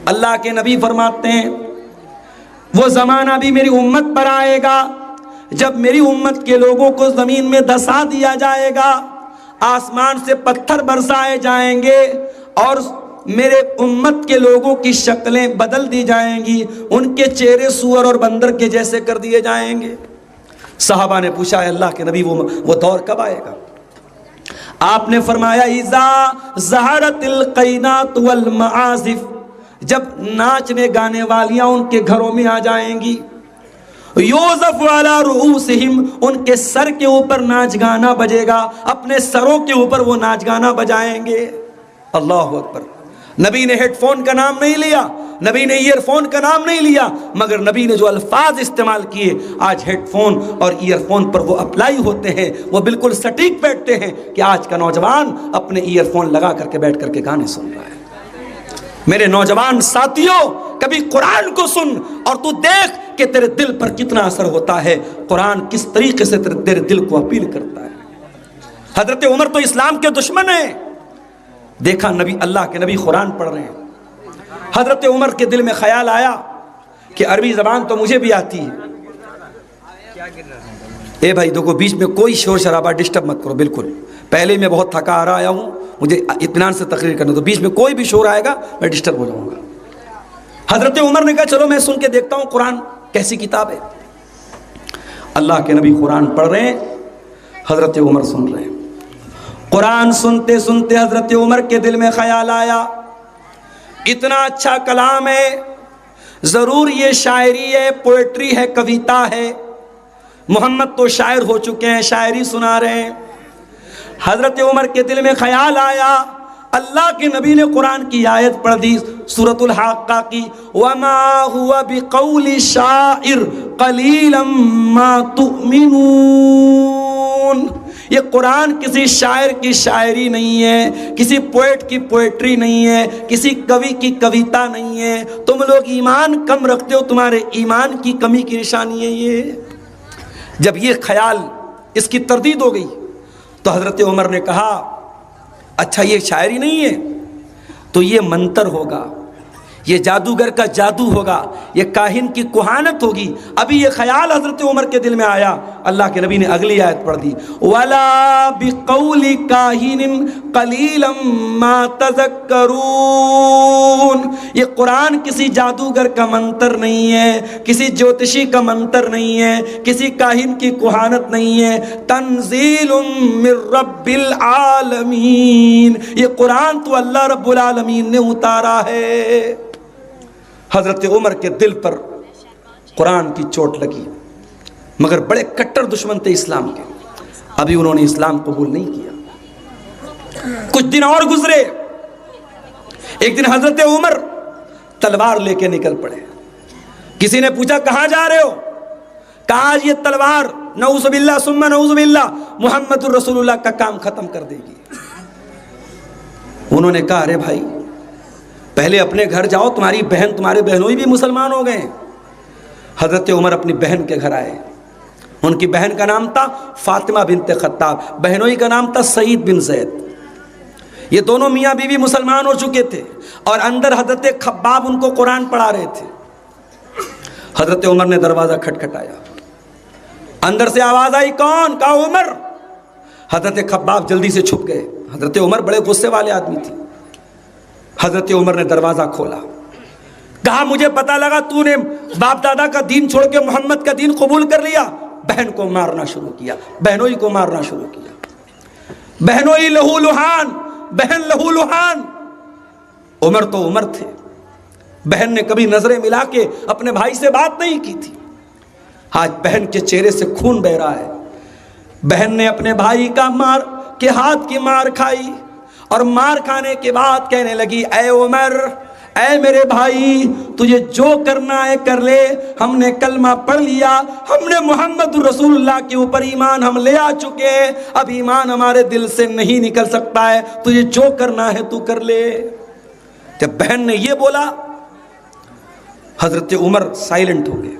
اللہ کے نبی فرماتے ہیں وہ زمانہ بھی میری امت پر آئے گا جب میری امت کے لوگوں کو زمین میں دھسا دیا جائے گا، آسمان سے پتھر برسائے جائیں گے اور میرے امت کے لوگوں کی شکلیں بدل دی جائیں گی، ان کے چہرے سور اور بندر کے جیسے کر دیے جائیں گے۔ صحابہ نے پوچھا ہے اللہ کے نبی وہ دور کب آئے گا؟ آپ نے فرمایا اذا ظہرت القینات والمعازف، جب ناچنے گانے والیاں ان کے گھروں میں آ جائیں گی، یوزف علی رؤوسہم، ان کے سر کے اوپر ناچ گانا بجے گا، اپنے سروں کے اوپر وہ ناچ گانا بجائیں گے۔ اللہ اکبر۔ نبی نے ہیڈ فون کا نام نہیں لیا، نبی نے ایئر فون کا نام نہیں لیا، مگر نبی نے جو الفاظ استعمال کیے آج ہیڈ فون اور ایئر فون پر وہ اپلائی ہوتے ہیں، وہ بالکل سٹیک بیٹھتے ہیں کہ آج کا نوجوان اپنے ایئر فون لگا کر کے بیٹھ کر کے گانے سن رہا ہے۔ میرے نوجوان ساتھیوں، کبھی قرآن کو سن اور تو دیکھ کہ تیرے دل پر کتنا اثر ہوتا ہے، قرآن کس طریقے سے تیرے دل کو اپیل کرتا ہے۔ حضرت عمر تو اسلام کے دشمن ہیں، دیکھا نبی اللہ کے نبی قرآن پڑھ رہے ہیں، حضرت عمر کے دل میں خیال آیا کہ عربی زبان تو مجھے بھی آتی ہے۔ اے بھائی دیکھو، بیچ میں کوئی شور شرابہ ڈسٹرب مت کرو، بالکل پہلے میں بہت تھکا آ رہا آیا ہوں، مجھے اطمینان سے تقریر کرنا، تو بیچ میں کوئی بھی شور آئے گا میں ڈسٹرب ہو جاؤں گا۔ حضرت عمر نے کہا چلو میں سن کے دیکھتا ہوں قرآن کیسی کتاب ہے۔ اللہ کے نبی قرآن پڑھ رہے ہیں، حضرت عمر سن رہے ہیں۔ قرآن سنتے سنتے حضرت عمر کے دل میں خیال آیا اتنا اچھا کلام ہے، ضرور یہ شاعری ہے، پوئٹری ہے، کویتا ہے، محمد تو شاعر ہو چکے ہیں، شاعری سنا رہے ہیں۔ حضرت عمر کے دل میں خیال آیا، اللہ کے نبی نے قرآن کی آیت پڑھ دی سورۃ الحاقہ کی، وَمَا هُوَ بِقَوْلِ شَاعِرٍ قَلِيلًا مَا تُؤْمِنُونَ۔ یہ قرآن کسی شاعر کی شاعری نہیں ہے، کسی پوئٹ کی پوئٹری نہیں ہے، کسی کوی کی کویتا نہیں ہے، تم لوگ ایمان کم رکھتے ہو، تمہارے ایمان کی کمی کی نشانی ہے یہ۔ جب یہ خیال، اس کی تردید ہو گئی تو حضرت عمر نے کہا اچھا یہ شاعری نہیں ہے تو یہ منتر ہوگا، یہ جادوگر کا جادو ہوگا، یہ کاہن کی کہانت ہوگی۔ ابھی یہ خیال حضرت عمر کے دل میں آیا، اللہ کے نبی نے اگلی آیت پڑھ دی، وَلَا بِقَوْلِ كَاهِنٍ قَلِيلًا مَا تَذَكَّرُونَ۔ یہ قرآن کسی جادوگر کا منتر نہیں ہے، کسی جوتشی کا منتر نہیں ہے، کسی کاہن کی کہانت نہیں ہے، تنزیل من رب العالمین، یہ قرآن تو اللہ رب العالمین نے اتارا ہے۔ حضرت عمر کے دل پر قرآن کی چوٹ لگی، مگر بڑے کٹر دشمن تھے اسلام کے، ابھی انہوں نے اسلام قبول نہیں کیا۔ کچھ دن اور گزرے، ایک دن حضرت عمر تلوار لے کے نکل پڑے۔ کسی نے پوچھا کہاں جا رہے ہو؟ کہا یہ تلوار نعوذ باللہ ثم نعوذ باللہ محمد الرسول اللہ کا کام ختم کر دے گی۔ انہوں نے کہا ارے بھائی پہلے اپنے گھر جاؤ، تمہاری بہن، تمہارے بہنوئی بھی مسلمان ہو گئے ہیں۔ حضرت عمر اپنی بہن کے گھر آئے، ان کی بہن کا نام تھا فاطمہ بنت خطاب، بہنوئی کا نام تھا سعید بن زید۔ یہ دونوں میاں بیوی مسلمان ہو چکے تھے اور اندر حضرت خباب ان کو قرآن پڑھا رہے تھے۔ حضرت عمر نے دروازہ کھٹکھٹایا، اندر سے آواز آئی کون؟ کہا عمر۔ حضرت خباب جلدی سے چھپ گئے، حضرت عمر بڑے غصے والے آدمی تھے۔ حضرت عمر نے دروازہ کھولا، کہا مجھے پتا لگا تو نے باپ دادا کا دین چھوڑ کے محمد کا دین قبول کر لیا۔ بہن کو مارنا شروع کیا، بہنوئی کو مارنا شروع کیا، بہنوئی لہو لہان، بہن لہو لہان۔ عمر تو عمر تھے، بہن نے کبھی نظریں ملا کے اپنے بھائی سے بات نہیں کی تھی، آج بہن کے چہرے سے خون بہ رہا ہے۔ بہن نے اپنے بھائی کے ہاتھ کی مار کھائی اور مار کھانے کے بعد کہنے لگی اے عمر، اے میرے بھائی، تجھے جو کرنا ہے کر لے، ہم نے کلمہ پڑھ لیا، ہم نے محمد رسول اللہ کے اوپر ایمان ہم لے آ چکے ہیں، اب ایمان ہمارے دل سے نہیں نکل سکتا ہے، تجھے جو کرنا ہے تو کر لے۔ جب بہن نے یہ بولا حضرت عمر سائلنٹ ہو گئے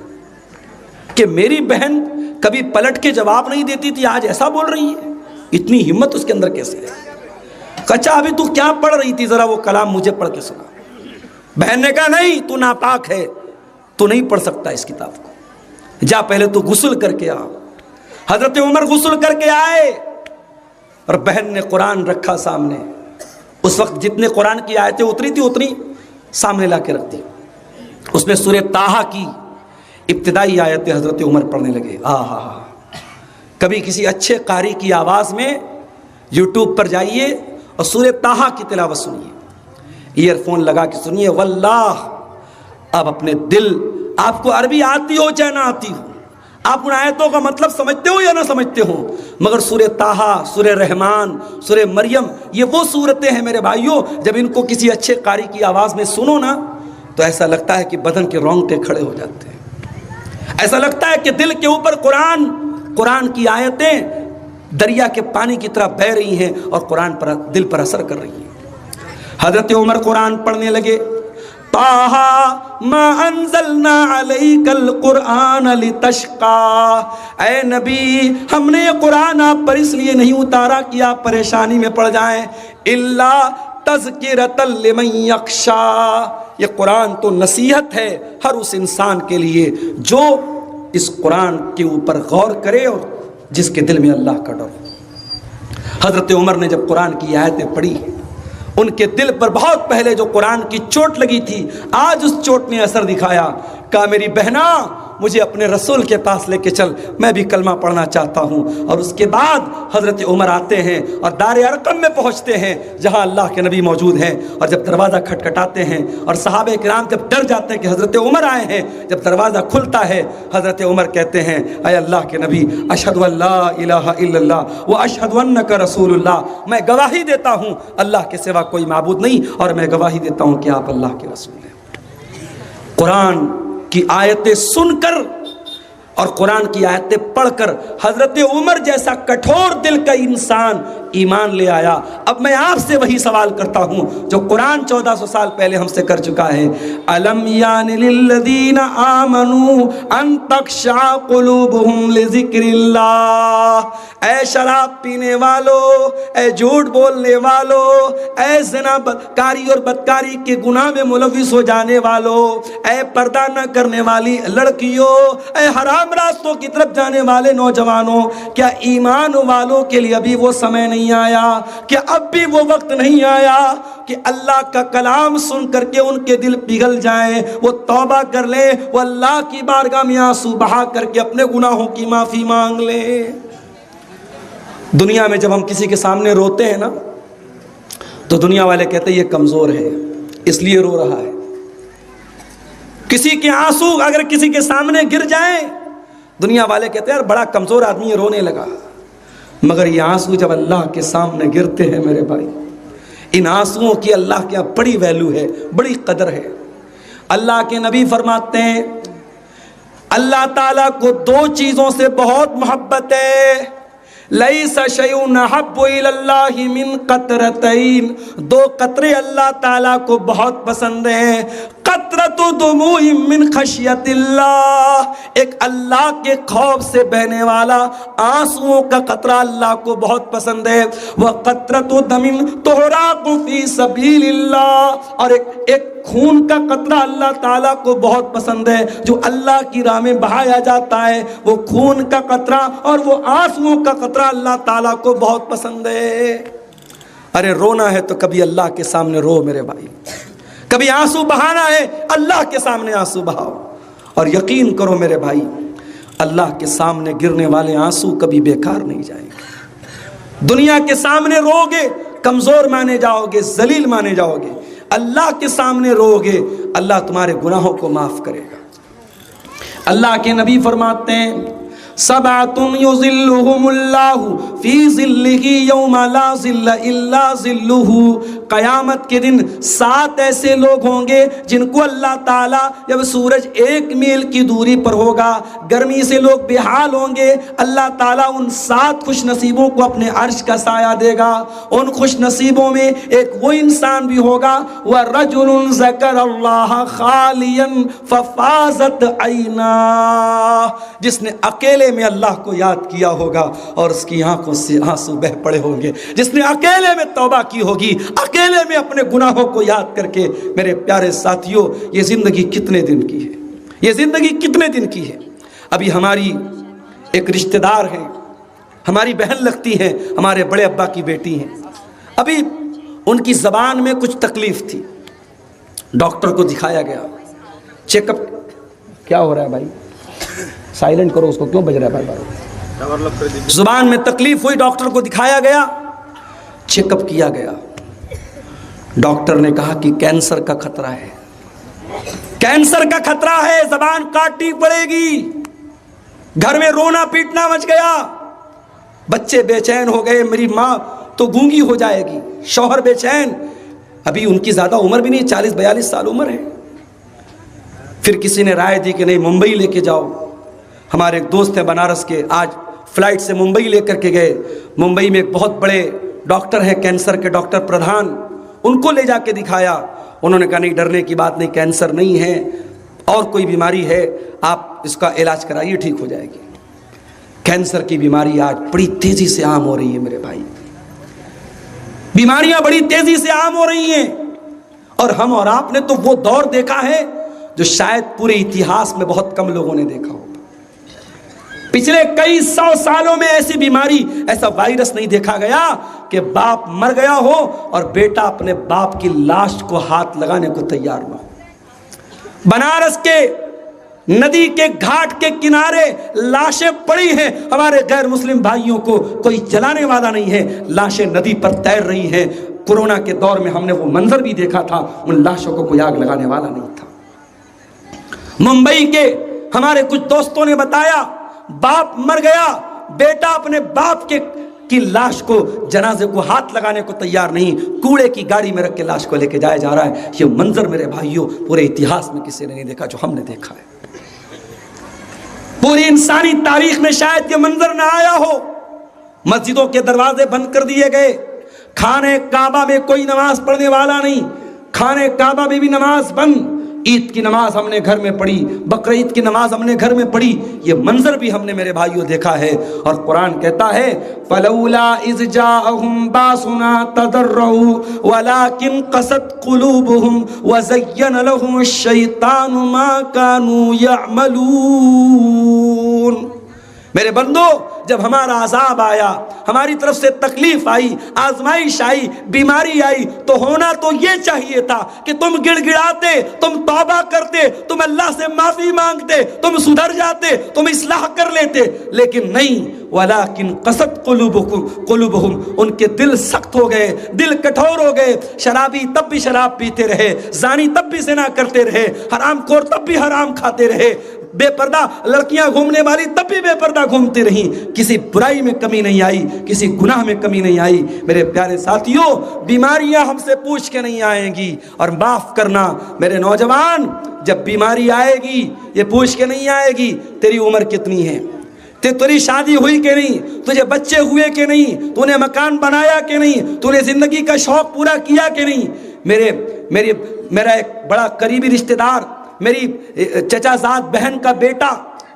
کہ میری بہن کبھی پلٹ کے جواب نہیں دیتی تھی، آج ایسا بول رہی ہے، اتنی ہمت اس کے اندر کیسے ہے؟ کچا ابھی تو کیا پڑھ رہی تھی، ذرا وہ کلام مجھے پڑھ کے سنا۔ بہن نے کہا نہیں، تو ناپاک ہے، تو نہیں پڑھ سکتا اس کتاب کو، جا پہلے تو غسل کر کے آ۔ حضرت عمر غسل کر کے آئے اور بہن نے قرآن رکھا سامنے۔ اس وقت جتنے قرآن کی آیتیں اتری تھی اتنی سامنے لا کے رکھ دی۔ اس میں سورہ طٰہٰ کی ابتدائی آیتیں حضرت عمر پڑھنے لگے۔ کبھی کسی اچھے قاری کی آواز میں یوٹیوب پر جائیے اور سورہ طٰہٰ کی تلاوت سنیے، ایئر فون لگا کے سنیے، واللہ اب اپنے دل، آپ کو عربی آتی ہو چاہے نہ آتی ہو، آپ ان آیتوں کا مطلب سمجھتے ہو یا نہ سمجھتے ہو، مگر سورہ طٰہٰ، سورہ رحمان، سورہ مریم، یہ وہ سورتیں ہیں میرے بھائیوں، جب ان کو کسی اچھے قاری کی آواز میں سنو نا تو ایسا لگتا ہے کہ بدن کے رونگٹے کھڑے ہو جاتے ہیں، ایسا لگتا ہے کہ دل کے اوپر قرآن کی آیتیں دریا کے پانی کی طرح بہہ رہی ہیں اور قرآن پر دل پر اثر کر رہی ہیں۔ حضرت عمر قرآن پڑھنے لگے، طٰہٰ ما انزلنا علیک القرآن لتشقی، اے نبی ہم نے یہ قرآن آپ پر اس لیے نہیں اتارا کہ آپ پریشانی میں پڑ جائیں، الا تذکرۃ لمن یخشی، یہ قرآن تو نصیحت ہے ہر اس انسان کے لیے جو اس قرآن کے اوپر غور کرے اور جس کے دل میں اللہ کا ڈر ہو۔ حضرت عمر نے جب قرآن کی آیتیں پڑھی، ان کے دل پر بہت پہلے جو قرآن کی چوٹ لگی تھی، آج اس چوٹ نے اثر دکھایا۔ کہا میری بہنا مجھے اپنے رسول کے پاس لے کے چل، میں بھی کلمہ پڑھنا چاہتا ہوں۔ اور اس کے بعد حضرت عمر آتے ہیں اور دار ارقم میں پہنچتے ہیں جہاں اللہ کے نبی موجود ہیں، اور جب دروازہ کھٹکھٹاتے ہیں اور صحابہ کرام جب ڈر جاتے ہیں کہ حضرت عمر آئے ہیں، جب دروازہ کھلتا ہے حضرت عمر کہتے ہیں اے اللہ کے نبی، اشہد ان لا الہ الا اللہ و اشہد انک رسول اللہ، میں گواہی دیتا ہوں اللہ کے سوا کوئی معبود نہیں، اور میں گواہی دیتا ہوں کہ آپ اللہ کے رسول ہیں۔ قرآن کی آیتیں سن کر اور قرآن کی آیتیں پڑھ کر حضرت عمر جیسا کٹھور دل کا انسان ایمان لے آیا۔ اب میں آپ سے وہی سوال کرتا ہوں جو قرآن 1400 سال پہلے ہم سے کر چکا ہے، الم یان للذین آمنوا ان تخشع قلوبہم لذکر اللہ، اے شراب پینے والو، اے جھوٹ بولنے والو، اے زنا کاری اور بدکاری کے گناہ میں ملوث ہو جانے والو، اے پردہ نہ کرنے والی لڑکیوں، اے حرام راستوں کی طرف جانے والے نوجوانوں، کیا ایمان والوں کے لیے ابھی وہ سمے نہیں آیا، کہ اب بھی وہ وقت نہیں آیا کہ اللہ کا کلام سن کر کے ان کے دل پگھل جائیں، وہ توبہ کر لیں، وہ اللہ کی بارگاہ میں آنسو بہا کر کے اپنے گناہوں کی معافی مانگ لیں۔ دنیا میں جب ہم کسی کے سامنے روتے ہیں نا تو دنیا والے کہتے ہیں یہ کمزور ہے اس لیے رو رہا ہے۔ کسی کے آنسو اگر کسی کے سامنے گر جائیں دنیا والے کہتے ہیں یار بڑا کمزور آدمی ہے، رونے لگا، مگر یہ آنسو جب اللہ کے سامنے گرتے ہیں میرے بھائی، ان آنسوؤں کی اللہ کے بڑی ویلیو ہے، بڑی قدر ہے۔ اللہ کے نبی فرماتے ہیں اللہ تعالیٰ کو دو چیزوں سے بہت محبت ہے، لیس شیء احب الی اللہ من قطرتین، دو قطرے اللہ تعالیٰ کو بہت پسند ہیں، قطرۃ دموع من خشیت اللہ، ایک اللہ کے خوف سے بہنے والا آنسوؤں کا قطرہ اللہ کو بہت پسند ہے، وقطرۃ دم تحرق فی سبیل اللہ، اور ایک خون کا قطرہ اللہ تعالیٰ کو بہت پسند ہے جو اللہ کی راہ میں بہایا جاتا ہے، وہ خون کا قطرہ اور وہ آنسوؤں کا قطرہ اللہ تعالیٰ کو بہت پسند ہے۔ ارے رونا ہے تو کبھی اللہ کے سامنے رو میرے بھائی، کبھی آنسو بہانا ہے اللہ کے سامنے آنسو بہاؤ، اور یقین کرو میرے بھائی اللہ کے سامنے گرنے والے آنسو کبھی بیکار نہیں جائیں گے۔ دنیا کے سامنے رو گے کمزور مانے جاؤ گے، ذلیل مانے جاؤ گے، اللہ کے سامنے رو گے اللہ تمہارے گناہوں کو معاف کرے گا۔ اللہ کے نبی فرماتے ہیں سبعۃ یظلھم اللہ فی ظلہ یوم لا ظل الا ظلہ، قیامت کے دن 7 ایسے لوگ ہوں گے جن کو اللہ تعالیٰ جب سورج 1 میل کی دوری پر ہوگا گرمی سے لوگ بے حال ہوں گے، اللہ تعالیٰ ان 7 خوش نصیبوں کو اپنے عرش کا سایہ دے گا۔ ان خوش نصیبوں میں ایک وہ انسان بھی ہوگا وَرَجُلٌ ذَكَرَ اللَّهَ خَالِيًا فَفَاضَتْ عَيْنَاهُ، جس نے اکیلے میں اللہ کو یاد کیا ہوگا اور اس کی آنکھوں سے آنسو بہہ پڑے ہوں گے، جس نے اکیلے میں توبہ کی ہوگی، اکیلے اکیلے میں اپنے گناہوں کو یاد کر کے میرے پیارے ساتھیوں یہ زندگی کتنے دن کی ہے، یہ زندگی کتنے دن کی ہے۔ ابھی ہماری ایک رشتہ دار ہیں، ہماری بہن لگتی ہیں، ہمارے بڑے ابا کی بیٹی ہیں، ابھی ان کی زبان میں کچھ تکلیف تھی، ڈاکٹر کو دکھایا گیا، چیک اپ، کیا ہو رہا ہے بھائی سائلنٹ کرو اس کو، کیوں بج رہا ہے بار؟ زبان میں تکلیف ہوئی، ڈاکٹر کو دکھایا گیا، چیک اپ کیا گیا، ڈاکٹر نے کہا کہ کینسر کا خطرہ ہے، کینسر کا خطرہ ہے، زبان کاٹنی پڑے گی۔ گھر میں رونا پیٹنا مچ گیا، بچے بے چین ہو گئے، میری ماں تو گونگی ہو جائے گی، شوہر بے چین، ابھی ان کی زیادہ عمر بھی نہیں، 40-42 سال عمر ہے۔ پھر کسی نے رائے دی کہ نہیں ممبئی لے کے جاؤ، ہمارے ایک دوست ہیں بنارس کے، آج فلائٹ سے ممبئی لے کر کے گئے، ممبئی میں ایک بہت بڑے ڈاکٹر ہیں کینسر کے، ڈاکٹر پردھان، ان کو لے جا کے دکھایا، انہوں نے کہا نہیں ڈرنے کی بات نہیں، کینسر نہیں ہے، اور کوئی بیماری ہے، آپ اس کا علاج کرائیے ٹھیک ہو جائے گی۔ کینسر کی بیماری آج بڑی تیزی سے عام ہو رہی ہے میرے بھائی، بیماریاں بڑی تیزی سے عام ہو رہی ہیں، اور ہم اور آپ نے تو وہ دور دیکھا ہے جو شاید پورے اتہاس میں بہت کم لوگوں نے دیکھا ہوگا۔ پچھلے کئی 100 سالوں میں ایسی بیماری، ایسا وائرس نہیں دیکھا گیا کہ باپ مر گیا ہو اور بیٹا اپنے باپ کی لاش کو ہاتھ لگانے کو تیار نہ ہو۔ بنارس کے ندی کے گھاٹ کے کنارے لاشیں پڑی ہیں، ہمارے غیر مسلم بھائیوں کو کوئی جلانے والا نہیں ہے، لاشیں ندی پر تیر رہی ہیں۔ کورونا کے دور میں ہم نے وہ منظر بھی دیکھا تھا، ان لاشوں کو کوئی آگ لگانے والا نہیں تھا۔ ممبئی کے ہمارے کچھ دوستوں نے بتایا، باپ مر گیا، بیٹا اپنے باپ کی لاش کو، جنازے کو ہاتھ لگانے کو تیار نہیں، کوڑے کی گاڑی میں رکھ کے لاش کو لے کے جایا جا رہا ہے۔ یہ منظر میرے بھائیوں پورے اتہاس میں کسی نے نہیں دیکھا جو ہم نے دیکھا ہے، پوری انسانی تاریخ میں شاید یہ منظر نہ آیا ہو۔ مسجدوں کے دروازے بند کر دیے گئے، خانے کعبہ میں کوئی نماز پڑھنے والا نہیں، خانے کعبہ میں بھی نماز بند، عید کی نماز ہم نے گھر میں پڑھی، بقرعید کی نماز ہم نے گھر میں پڑھی، یہ منظر بھی ہم نے میرے بھائیوں دیکھا ہے۔ اور قرآن کہتا ہے فَلَوْلَا إِذْ جَاءَهُمْ بَأْسُنَا تَضَرَّعُوا وَلَكِنْ قَسَتْ قُلُوبُهُمْ وَزَيَّنَ لَهُمُ الشَّيْطَانُ مَا كَانُوا يَعْمَلُونَ۔ میرے بندو، جب ہمارا عذاب آیا، ہماری طرف سے تکلیف آئی، آزمائش آئی، بیماری آئی، تو ہونا تو یہ چاہیے تھا کہ تم گڑ گڑاتے، تم توبہ کرتے، تم اللہ سے معافی مانگتے، تم سدھر جاتے، تم اصلاح کر لیتے، لیکن نہیں۔ وَلَكِنْ قَسَتْ قُلُوبُهُمْ، ان کے دل سخت ہو گئے، دل کٹھور ہو گئے، شرابی تب بھی شراب پیتے رہے، زانی تب بھی زنا کرتے رہے، حرام خور تب بھی حرام کھاتے رہے، بے پردہ لڑکیاں گھومنے والی تب بھی بے پردہ گھومتی رہیں، کسی برائی میں کمی نہیں آئی، کسی گناہ میں کمی نہیں آئی۔ میرے پیارے ساتھیوں، بیماریاں ہم سے پوچھ کے نہیں آئیں گی، اور معاف کرنا میرے نوجوان، جب بیماری آئے گی یہ پوچھ کے نہیں آئے گی تیری عمر کتنی ہے، تیری شادی ہوئی کہ نہیں، تجھے بچے ہوئے کہ نہیں، تو نے مکان بنایا کہ نہیں، تو نے زندگی کا شوق پورا کیا کہ نہیں۔ میرا ایک بڑا قریبی رشتہ دار، میری چچا زاد بہن کا بیٹا،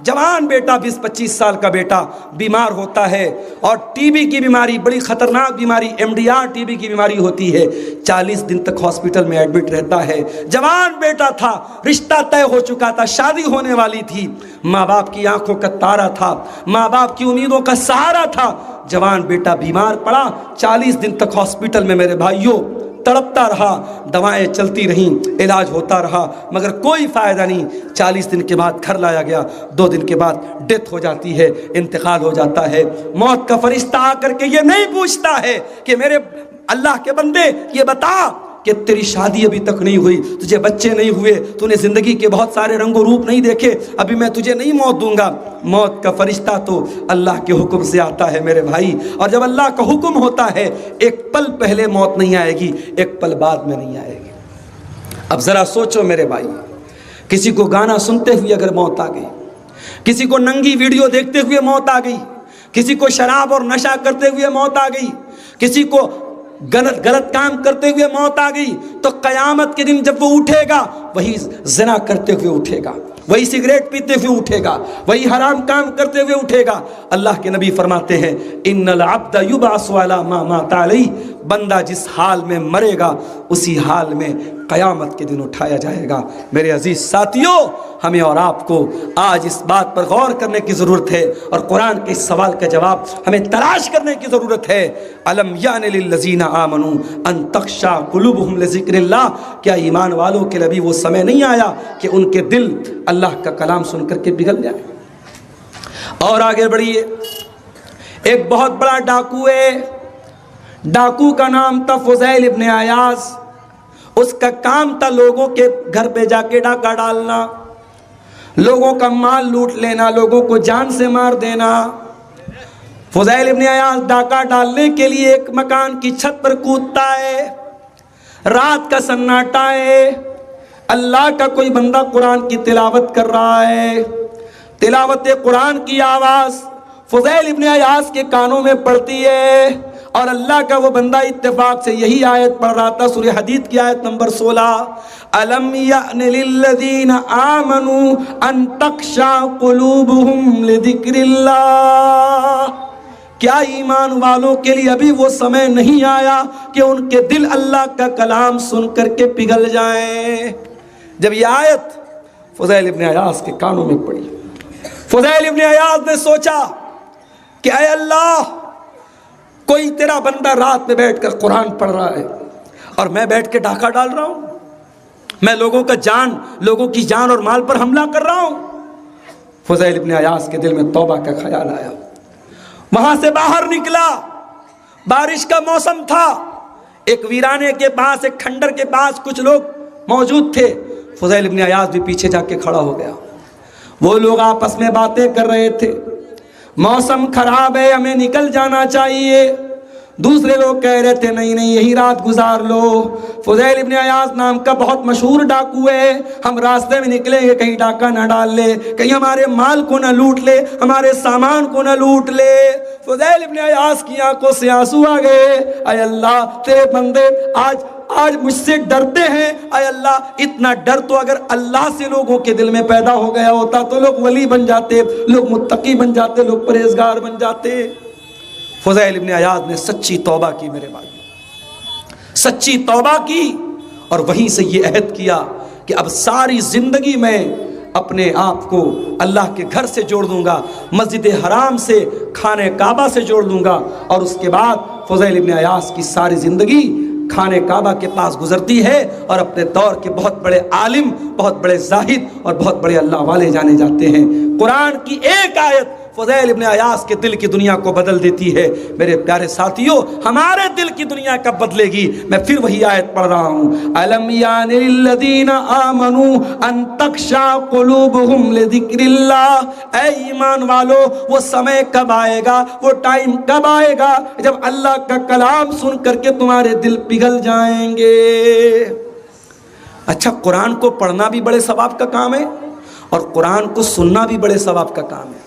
جوان بیٹا، 20-25 سال کا بیٹا بیمار ہوتا ہے، اور ٹی بی کی بیماری، بڑی خطرناک بیماری MDR ٹی بی کی بیماری ہوتی ہے، 40 دن تک ہاسپٹل میں ایڈمٹ رہتا ہے۔ جوان بیٹا تھا، رشتہ طے ہو چکا تھا، شادی ہونے والی تھی، ماں باپ کی آنکھوں کا تارا تھا، ماں باپ کی امیدوں کا سہارا تھا۔ جوان بیٹا بیمار پڑا، 40 دن تک ہاسپٹل میں میرے بھائیوں تڑپتا رہا، دوائیں چلتی رہیں، علاج ہوتا رہا، مگر کوئی فائدہ نہیں۔ 40 دن کے بعد گھر لایا گیا، 2 دن کے بعد ڈیتھ ہو جاتی ہے، انتقال ہو جاتا ہے۔ موت کا فرشتہ آ کر کے یہ نہیں پوچھتا ہے کہ میرے اللہ کے بندے یہ بتا کہ تیری شادی ابھی تک نہیں ہوئی، تجھے بچے نہیں ہوئے، تو نے زندگی کے بہت سارے رنگ و روپ نہیں دیکھے، ابھی میں تجھے نہیں موت دوں گا۔ موت کا فرشتہ تو اللہ کے حکم سے آتا ہے میرے بھائی، اور جب اللہ کا حکم ہوتا ہے ایک پل پہلے موت نہیں آئے گی، ایک پل بعد میں نہیں آئے گی۔ اب ذرا سوچو میرے بھائی، کسی کو گانا سنتے ہوئے اگر موت آ گئی، کسی کو ننگی ویڈیو دیکھتے ہوئے موت آ گئی، کسی کو شراب اور نشہ کرتے ہوئے موت آ گئی، کسی کو غلط کام کرتے ہوئے موت آ گئی، تو قیامت کے دن جب وہ اٹھے گا وہی زنا کرتے ہوئے اٹھے گا، وہی سگریٹ پیتے ہوئے اٹھے گا, وہی حرام کام کرتے ہوئے اٹھے گا. اللہ کے نبی فرماتے ہیں ان العبد یبعث علی ما مات علیہ, بندہ جس حال میں مرے گا اسی حال میں قیامت کے دن اٹھایا جائے گا. میرے عزیز ساتھیوں, ہمیں اور آپ کو آج اس بات پر غور کرنے کی ضرورت ہے اور قرآن کے اس سوال کا جواب ہمیں تلاش کرنے کی ضرورت ہے. الم یان للذین آمنوا ان تخشع قلوبہم لذکر اللہ, کیا ایمان والوں کے لیے وہ سمے نہیں آیا کہ ان کے دل اللہ کا کلام سن کر کے پگھل جائے. اور آگے بڑھیے, ایک بہت بڑا ڈاکو ہے, ڈاکو کا نام تھا فضیل ابن عیاض. اس کا کام تھا لوگوں کے گھر پہ جا کے ڈاکہ ڈالنا, لوگوں کا مال لوٹ لینا, لوگوں کو جان سے مار دینا. فضیل ابن عیاض ڈاکہ ڈالنے کے لیے ایک مکان کی چھت پر کودتا ہے. رات کا سناٹا ہے, اللہ کا کوئی بندہ قرآن کی تلاوت کر رہا ہے. تلاوت قرآن کی آواز فضیل ابن عیاض کے کانوں میں پڑتی ہے, اور اللہ کا وہ بندہ اتفاق سے یہی آیت پڑھ رہا تھا, سورہ حدید کی آیت نمبر 16, الم یأن للذین آمنوا ان تخشع قلوبہم لذکر اللہ, کیا ایمان والوں کے لیے ابھی وہ سمے نہیں آیا کہ ان کے دل اللہ کا کلام سن کر کے پگھل جائیں. جب یہ آیت فضیل ابن عیاض کے کانوں میں پڑی, فضیل ابن عیاض نے سوچا کہ اے اللہ, کوئی تیرا بندہ رات میں بیٹھ کر قرآن پڑھ رہا ہے اور میں بیٹھ کے ڈاکہ ڈال رہا ہوں, میں لوگوں کی جان اور مال پر حملہ کر رہا ہوں. فضیل ابن عیاض کے دل میں توبہ کا خیال آیا. وہاں سے باہر نکلا, بارش کا موسم تھا, ایک ویرانے کے پاس, ایک کھنڈر کے پاس کچھ لوگ موجود تھے. فضیل ابن عیاض بھی پیچھے جا کے کھڑا ہو گیا. وہ لوگ آپس میں باتیں کر رہے تھے, موسم خراب ہے, ہمیں نکل جانا چاہیے. دوسرے لوگ کہہ رہے تھے نہیں نہیں یہی رات گزار لو. فضیل ابن عیاض نام کا بہت مشہور ڈاکو ہے, ہم راستے میں نکلیں گے کہیں ڈاکہ نہ ڈال لے, کہیں ہمارے مال کو نہ لوٹ لے, ہمارے سامان کو نہ لوٹ لے. فضیل ابن عیاض کی آنکھوں سے آنسو آ گئے. اے اللہ, تیرے بندے آج مجھ سے ڈرتے ہیں. اے اللہ, اتنا ڈر تو اگر اللہ سے لوگوں کے دل میں پیدا ہو گیا ہوتا تو لوگ ولی بن جاتے, لوگ متقی بن جاتے, لوگ پرہیزگار بن جاتے. فضیل ابن عیاض نے سچی توبہ کی, میرے بھائی سچی توبہ کی, اور وہیں سے یہ عہد کیا کہ اب ساری زندگی میں اپنے آپ کو اللہ کے گھر سے جوڑ دوں گا, مسجد حرام سے, خانہ کعبہ سے جوڑ دوں گا. اور اس کے بعد فضیل ابن عیاض کی ساری زندگی خانہ کعبہ کے پاس گزرتی ہے, اور اپنے دور کے بہت بڑے عالم, بہت بڑے زاہد اور بہت بڑے اللہ والے جانے جاتے ہیں. قرآن کی ایک آیت فضیل ابن عیاض کے دل کی دنیا کو بدل دیتی ہے. میرے پیارے ساتھیوں, ہمارے دل کی دنیا کب بدلے گی؟ میں پھر وہی آیت پڑھ رہا ہوں, الم یان للذین آمنوا ان تخشع قلوبہم لذکر اللہ. اے ایمان والو, وہ سمے کب آئے گا, وہ ٹائم کب آئے گا جب اللہ کا کلام سن کر کے تمہارے دل پگھل جائیں گے. اچھا, قرآن کو پڑھنا بھی بڑے ثواب کا کام ہے, اور قرآن کو سننا بھی بڑے ثواب کا کام ہے.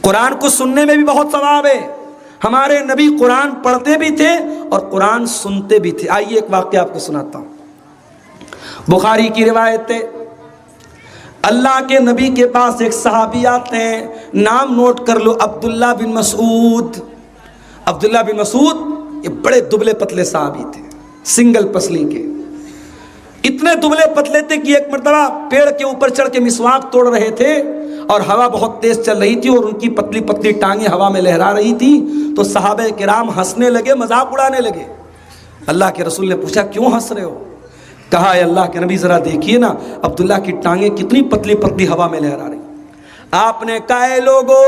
قرآن کو سننے میں بھی بہت ثواب ہے. ہمارے نبی قرآن پڑھتے بھی تھے اور قرآن سنتے بھی تھے. آئیے ایک واقعہ آپ کو سناتا ہوں. بخاری کی روایت ہے, اللہ کے نبی کے پاس ایک صحابی آتے ہیں, نام نوٹ کر لو, عبداللہ بن مسعود. عبداللہ بن مسعود یہ بڑے دبلے پتلے صحابی تھے, سنگل پسلی کے. اتنے دبلے پتلے تھے کہ ایک مرتبہ پیڑ کے اوپر چڑھ کے مسواک توڑ رہے تھے, اور ہوا بہت تیز چل رہی تھی, اور ان کی پتلی پتلی ٹانگیں ہوا میں لہرا رہی تھی. تو صحابہ کرام ہنسنے لگے, مذاق اڑانے لگے. اللہ کے رسول نے پوچھا کیوں ہنس رہے ہو؟ کہا اے اللہ کے نبی ذرا دیکھیے نا, عبداللہ کی ٹانگیں کتنی پتلی پتلی ہوا میں لہرا رہی. آپ نے کہا اے لوگو,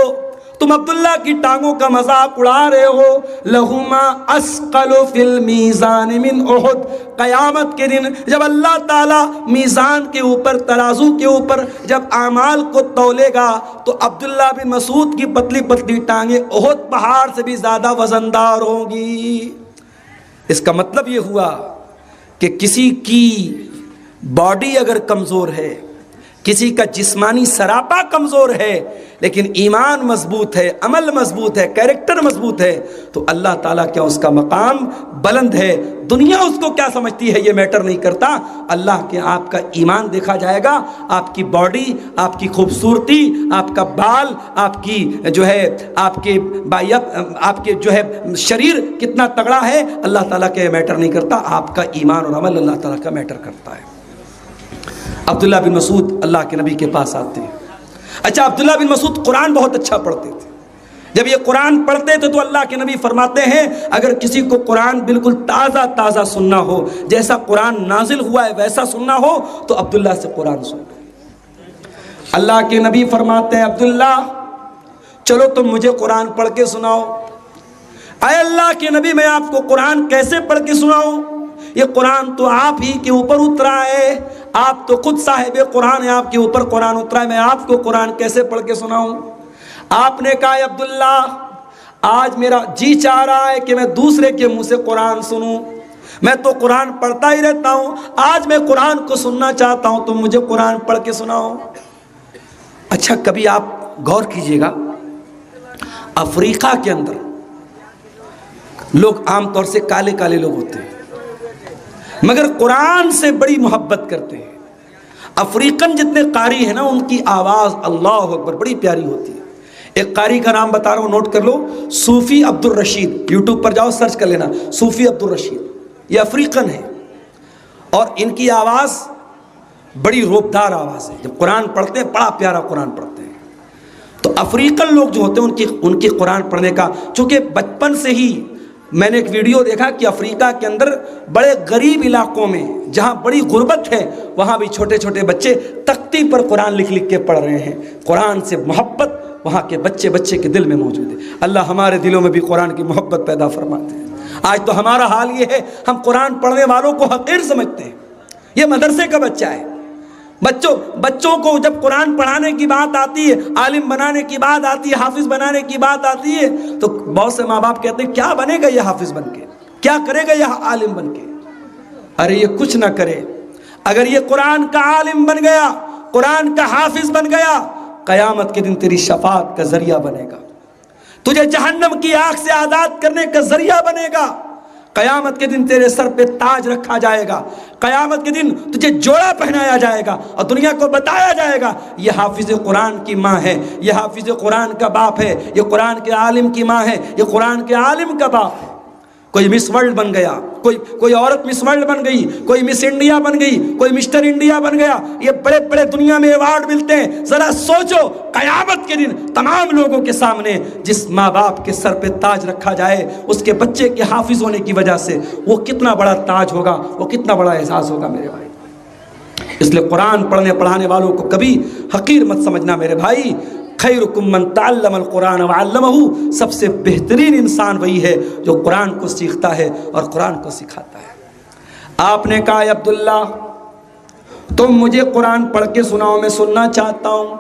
تم عبداللہ کی ٹانگوں کا مذاق اڑا رہے ہو. لہما اسقل فی المیزان من احد. قیامت کے دن جب اللہ تعالیٰ میزان کے اوپر, ترازو کے اوپر جب اعمال کو تولے گا, تو عبداللہ بن مسعود کی پتلی پتلی ٹانگیں احد پہاڑ سے بھی زیادہ وزندار ہوں گی. اس کا مطلب یہ ہوا کہ کسی کی باڈی اگر کمزور ہے, کسی کا جسمانی سراپا کمزور ہے, لیکن ایمان مضبوط ہے، عمل مضبوط ہے، کیریکٹر مضبوط ہے تو اللہ تعالیٰ کیا اس کا مقام بلند ہے۔ دنیا اس کو کیا سمجھتی ہے یہ میٹر نہیں کرتا، اللہ کے آپ کا ایمان دیکھا جائے گا، آپ کی باڈی، آپ کی خوبصورتی، آپ کا بال، آپ کی جو ہے آپ کے جو ہے شریر کتنا تگڑا ہے، اللہ تعالیٰ کا یہ میٹر نہیں کرتا، آپ کا ایمان اور عمل اللہ تعالیٰ کا میٹر کرتا ہے۔ عبداللہ بن مسعود اللہ کے نبی کے پاس آتے ہیں۔ اچھا، عبداللہ بن مسعود قرآن بہت اچھا پڑھتے تھے۔ جب یہ قرآن پڑھتے تھے تو اللہ کے نبی فرماتے ہیں اگر کسی کو قرآن بالکل تازہ تازہ سننا ہو، جیسا قرآن نازل ہوا ہے ویسا سننا ہو تو عبداللہ سے قرآن سن لو۔ اللہ کے نبی فرماتے ہیں عبداللہ چلو تم مجھے قرآن پڑھ کے سناؤ۔ اے اللہ کے نبی میں آپ کو قرآن کیسے پڑھ کے سناؤں؟ یہ قرآن تو آپ ہی کے اوپر اترا ہے، آپ تو خود صاحب قرآن ہیں، آپ کے اوپر قرآن اترا ہے، میں آپ کو قرآن کیسے پڑھ کے سناؤں؟ آپ نے کہا عبداللہ آج میرا جی چاہ رہا ہے کہ میں دوسرے کے منہ سے قرآن سنوں، میں تو قرآن پڑھتا ہی رہتا ہوں، آج میں قرآن کو سننا چاہتا ہوں، تم مجھے قرآن پڑھ کے سناؤ۔ اچھا کبھی آپ غور کیجئے گا، افریقہ کے اندر لوگ عام طور سے کالے کالے لوگ ہوتے ہیں مگر قرآن سے بڑی محبت کرتے ہیں۔ افریقن جتنے قاری ہیں نا ان کی آواز اللہ اکبر بڑی پیاری ہوتی ہے۔ ایک قاری کا نام بتا رہا ہوں، نوٹ کر لو، صوفی عبد الرشید، یوٹیوب پر جاؤ سرچ کر لینا، صوفی عبد الرشید، یہ افریقن ہے اور ان کی آواز بڑی روبدار آواز ہے، جب قرآن پڑھتے ہیں بڑا پیارا قرآن پڑھتے ہیں۔ تو افریقن لوگ جو ہوتے ہیں ان کی قرآن پڑھنے کا، چونکہ بچپن سے ہی میں نے ایک ویڈیو دیکھا کہ افریقہ کے اندر بڑے غریب علاقوں میں جہاں بڑی غربت ہے وہاں بھی چھوٹے چھوٹے بچے تختی پر قرآن لکھ لکھ کے پڑھ رہے ہیں۔ قرآن سے محبت وہاں کے بچے کے دل میں موجود ہے۔ اللہ ہمارے دلوں میں بھی قرآن کی محبت پیدا فرماتے ہیں۔ آج تو ہمارا حال یہ ہے ہم قرآن پڑھنے والوں کو حقیر سمجھتے ہیں، یہ مدرسے کا بچہ ہے۔ بچوں کو جب قرآن پڑھانے کی بات آتی ہے، عالم بنانے کی بات آتی ہے، حافظ بنانے کی بات آتی ہے تو بہت سے ماں باپ کہتے ہیں کیا بنے گا یہ حافظ بن کے، کیا کرے گا یہ عالم بن کے؟ ارے یہ کچھ نہ کرے، اگر یہ قرآن کا عالم بن گیا، قرآن کا حافظ بن گیا، قیامت کے دن تیری شفاعت کا ذریعہ بنے گا، تجھے جہنم کی آگ سے آزاد کرنے کا ذریعہ بنے گا، قیامت کے دن تیرے سر پہ تاج رکھا جائے گا، قیامت کے دن تجھے جوڑا پہنایا جائے گا اور دنیا کو بتایا جائے گا یہ حافظ قرآن کی ماں ہے، یہ حافظ قرآن کا باپ ہے، یہ قرآن کے عالم کی ماں ہے، یہ قرآن کے عالم کا باپ ہے۔ کوئی مس ورلڈ بن گیا، کوئی عورت مس ورلڈ بن گئی، کوئی مس انڈیا بن گئی، کوئی مسٹر انڈیا بن گیا، یہ بڑے بڑے دنیا میں ایوارڈ ملتے ہیں۔ ذرا سوچو قیامت کے دن تمام لوگوں کے سامنے جس ماں باپ کے سر پہ تاج رکھا جائے اس کے بچے کے حافظ ہونے کی وجہ سے وہ کتنا بڑا تاج ہوگا، وہ کتنا بڑا اعزاز ہوگا میرے بھائی۔ اس لیے قرآن پڑھنے پڑھانے والوں کو کبھی حقیر مت سمجھنا میرے بھائی۔ خیرکم من تعلم القرآن وعلمہ، سب سے بہترین انسان وہی ہے جو قرآن کو سیکھتا ہے اور قرآن کو سکھاتا ہے۔ آپ نے کہا عبداللہ تم مجھے قرآن پڑھ کے سناؤ، میں سننا چاہتا ہوں۔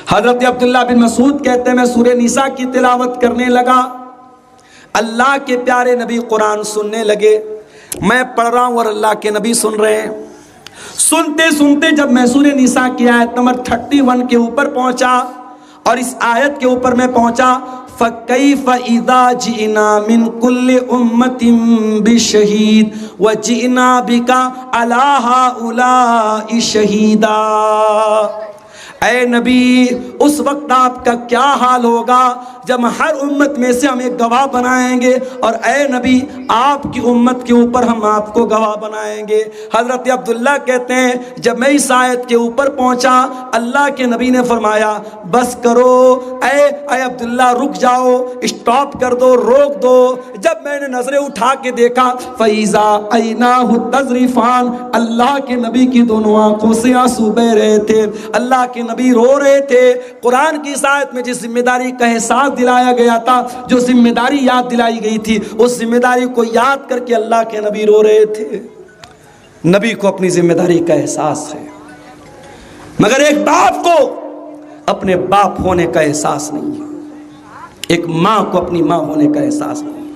حضرت عبداللہ بن مسعود کہتے ہیں میں سورہ نساء کی تلاوت کرنے لگا، اللہ کے پیارے نبی قرآن سننے لگے، میں پڑھ رہا ہوں اور اللہ کے نبی سن رہے ہیں۔ سنتے سنتے جب میں سورہ نساء کی آیت نمبر 31 کے اوپر پہنچا اور اس آیت کے اوپر میں پہنچا فَكَيْفَ إِذَا جِئْنَا مِن كُلِّ أُمَّةٍ بِشَهِيدٍ وَجِئْنَا بِكَ عَلَى هَؤُلَاءِ شَهِيدًا۔ اے نبی اس وقت آپ کا کیا حال ہوگا جب ہر امت میں سے ہم ایک گواہ بنائیں گے اور اے نبی آپ کی امت کے اوپر ہم آپ کو گواہ بنائیں گے۔ حضرت عبداللہ کہتے ہیں جب میں اس آیت کے اوپر پہنچا اللہ کے نبی نے فرمایا بس کرو، اے عبداللہ رک جاؤ، اسٹاپ کر دو، روک دو۔ جب میں نے نظریں اٹھا کے دیکھا فَإِذَا عَيْنَاهُ تَذْرِفَانِ، اللہ کے نبی کی دونوں آنکھوں سے آنسو بہ رہے تھے، اللہ کے نبی رو رہے تھے۔ قرآن کی اس آیت میں جس ذمہ داری کا احساس دلایا گیا تھا، جو ذمہ داری یاد دلائی گئی تھی، اس ذمہ داری کو یاد کر کے اللہ کے نبی رو رہے تھے۔ نبی کو اپنی ذمہ داری کا احساس ہے مگر ایک باپ کو اپنے باپ ہونے کا احساس نہیں ہے، ایک ماں کو اپنی ماں ہونے کا احساس نہیں ہے،